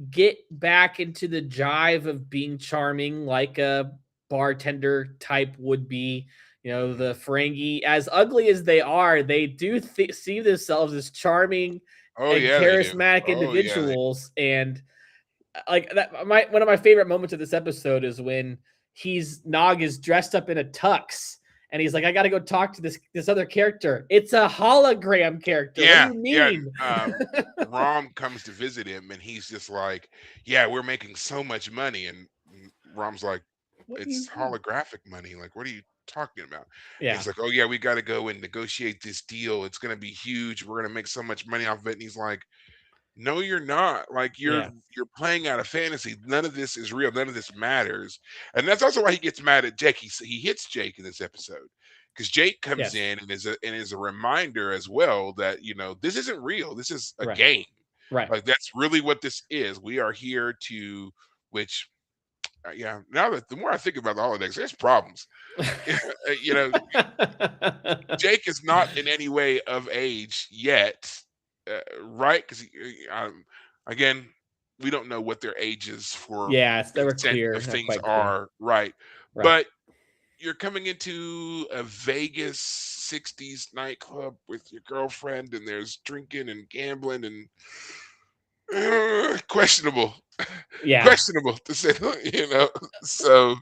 get back into the jive of being charming like a bartender type would be. You know, Mhm. the Ferengi, as ugly as they are, they do see themselves as charming Oh, and yeah, they do. charismatic Oh, yeah, they individuals. And like that, my one of my favorite moments of this episode is when Nog is dressed up in a tux and he's like, I gotta go talk to this other character. It's a hologram character. What do Yeah, you yeah, mean? Rom comes to visit him, and he's just like, "Yeah, we're making so much money," and Rom's like, What do you "It's mean? holographic money. Like, what are you talking about?" And Yeah. he's like, "Oh, yeah, we gotta go and negotiate this deal. It's gonna be huge. We're gonna make so much money off of it." And he's like, no, you're not. Like, Yeah. you're playing out a fantasy. None of this is real. None of this matters. And that's also why he gets mad at Jake. He hits Jake in this episode because Jake comes Yes. in and is a reminder as well that this isn't real. This is a Right. game. Right. Like, that's really what this is. We are here to, which yeah. Now that the more I think about the holodeck, there's problems. you know, Jake is not in any way of age yet, right? Because again, we don't know what their ages for Yeah, it's never consent clear, of not things quite clear. are, right? Right. But you're coming into a Vegas 60s nightclub with your girlfriend, and there's drinking and gambling and questionable, Yeah. questionable to say, So Well,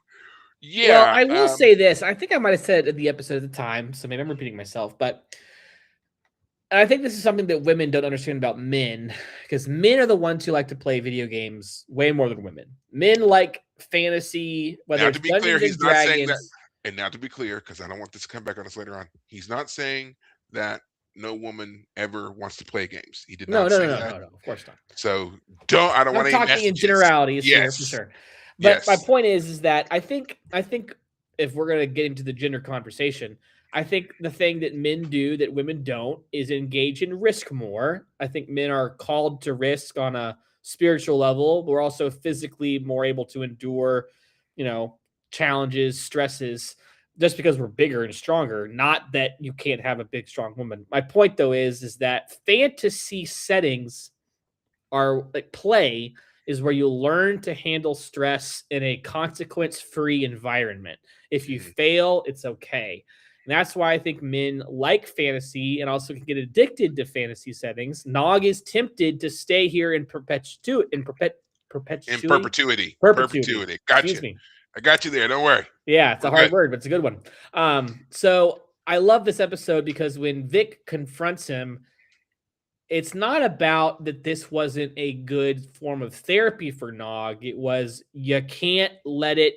yeah, I will say this. I think I might have said it in the episode at the time, so maybe I'm repeating myself, but I think this is something that women don't understand about men because men are the ones who like to play video games way more than women. Men like fantasy, whether now it's to be clear, Dungeons and he's not saying that. Dragons. And now to be clear, because I don't want this to come back on us later on, he's not saying that no woman ever wants to play games. He did No, not no, say no, no, that. no, no. Of course not. So I don't I'm want any talking in messages. generalities here for Yes. sure. But my Yes. point is that I think if we're gonna get into the gender conversation, I think the thing that men do that women don't is engage in risk more. I think men are called to risk on a spiritual level. We're also physically more able to endure, you know, challenges, stresses, just because we're bigger and stronger. Not that you can't have a big, strong woman. My point though is that fantasy settings are like play is where you learn to handle stress in a consequence-free environment. If you Mhm. fail, it's okay. And that's why I think men like fantasy and also can get addicted to fantasy settings. Nog is tempted to stay here in In perpetuity. perpetuity. Perpetuity. Perpetuity. Excuse Gotcha. me. I got you there. Don't worry. Yeah, it's We're a hard good. word, but it's a good one. So I love this episode because when Vic confronts him, it's not about that this wasn't a good form of therapy for Nog. It was you can't let it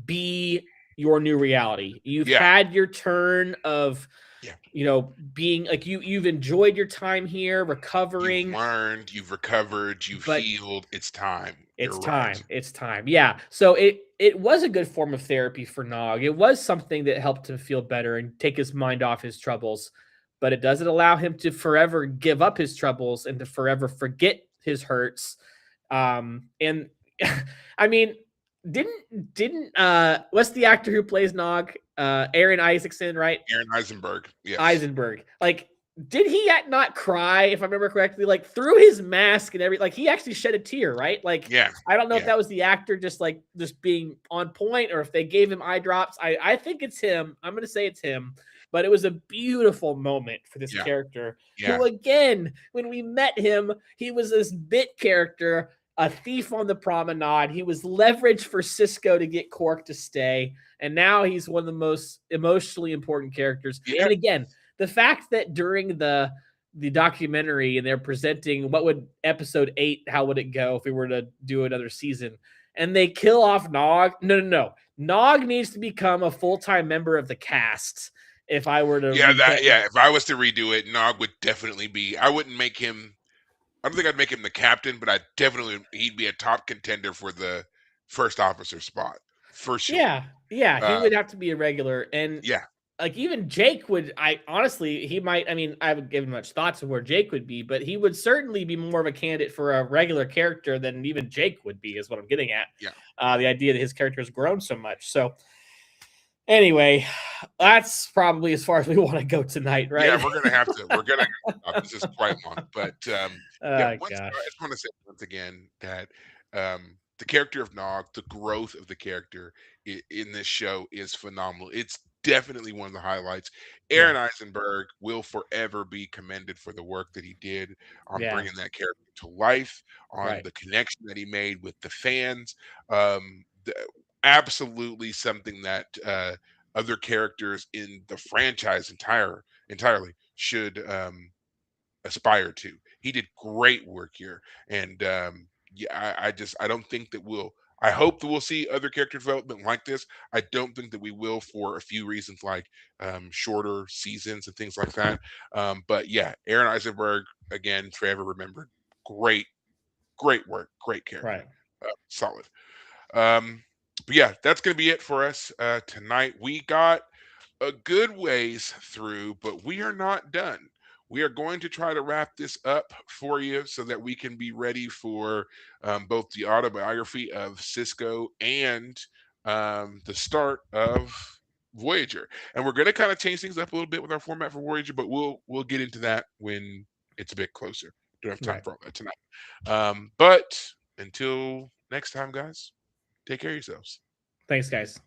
be your new reality. You've Yeah. had your turn of Yeah. being like you've enjoyed your time here, You've recovering, learned, you've recovered, you've but healed. It's time. it's You're right. time. It's time. Yeah. So it was a good form of therapy for Nog. It was something that helped him feel better and take his mind off his troubles. But it doesn't allow him to forever give up his troubles and to forever forget his hurts. And I mean, didn't what's the actor who plays Nog? Aaron Isaacson, right? Aaron Eisenberg. Yes. Eisenberg. Like, did he not cry, if I remember correctly? Like, through his mask and everything, like he actually shed a tear, right? Like, Yeah. I don't know if Yeah. that was the actor just being on point or if they gave him eye drops. I think it's him. I'm gonna say it's him. But it was a beautiful moment for this Yeah. character, Yeah. who again, when we met him, he was this bit character, a thief on the promenade. He was leverage for Cisco to get Quark to stay. And now he's one of the most emotionally important characters. Yeah. And again, the fact that during the documentary and they're presenting what would episode 8, how would it go if we were to do another season, and they kill off Nog. No. Nog needs to become a full-time member of the cast. If I were to If I was to redo it, Nog would definitely be. I wouldn't make him. I don't think I'd make him the captain, but he'd be a top contender for the first officer spot for sure. Yeah, he would have to be a regular. And Yeah. like even Jake would, I honestly, he might, I mean, I haven't given much thought to where Jake would be, but he would certainly be more of a candidate for a regular character than even Jake would be, is what I'm getting at. Yeah. The idea that his character has grown so much. So anyway, that's probably as far as we want to go tonight, right? Yeah, we're gonna have to. This is quite long, but I just want to say once again that the character of Nog, the growth of the character in this show is phenomenal. It's definitely one of the highlights. Aaron Eisenberg will forever be commended for the work that he did on bringing that character to life, on the connection that he made with the fans. Absolutely something that other characters in the franchise entirely should aspire to. He did great work here, and I don't think that I hope that we'll see other character development like this. I don't think that we will for a few reasons, like shorter seasons and things like that. But yeah, Aaron Eisenberg, again, forever remembered. Great work, great character, Right. solid. But yeah, that's going to be it for us tonight. We got a good ways through, but we are not done. We are going to try to wrap this up for you so that we can be ready for both the autobiography of Cisco and the start of Voyager. And we're going to kind of change things up a little bit with our format for Voyager, but we'll get into that when it's a bit closer. Don't have time for all that tonight. But until next time, guys. Take care of yourselves. Thanks, guys.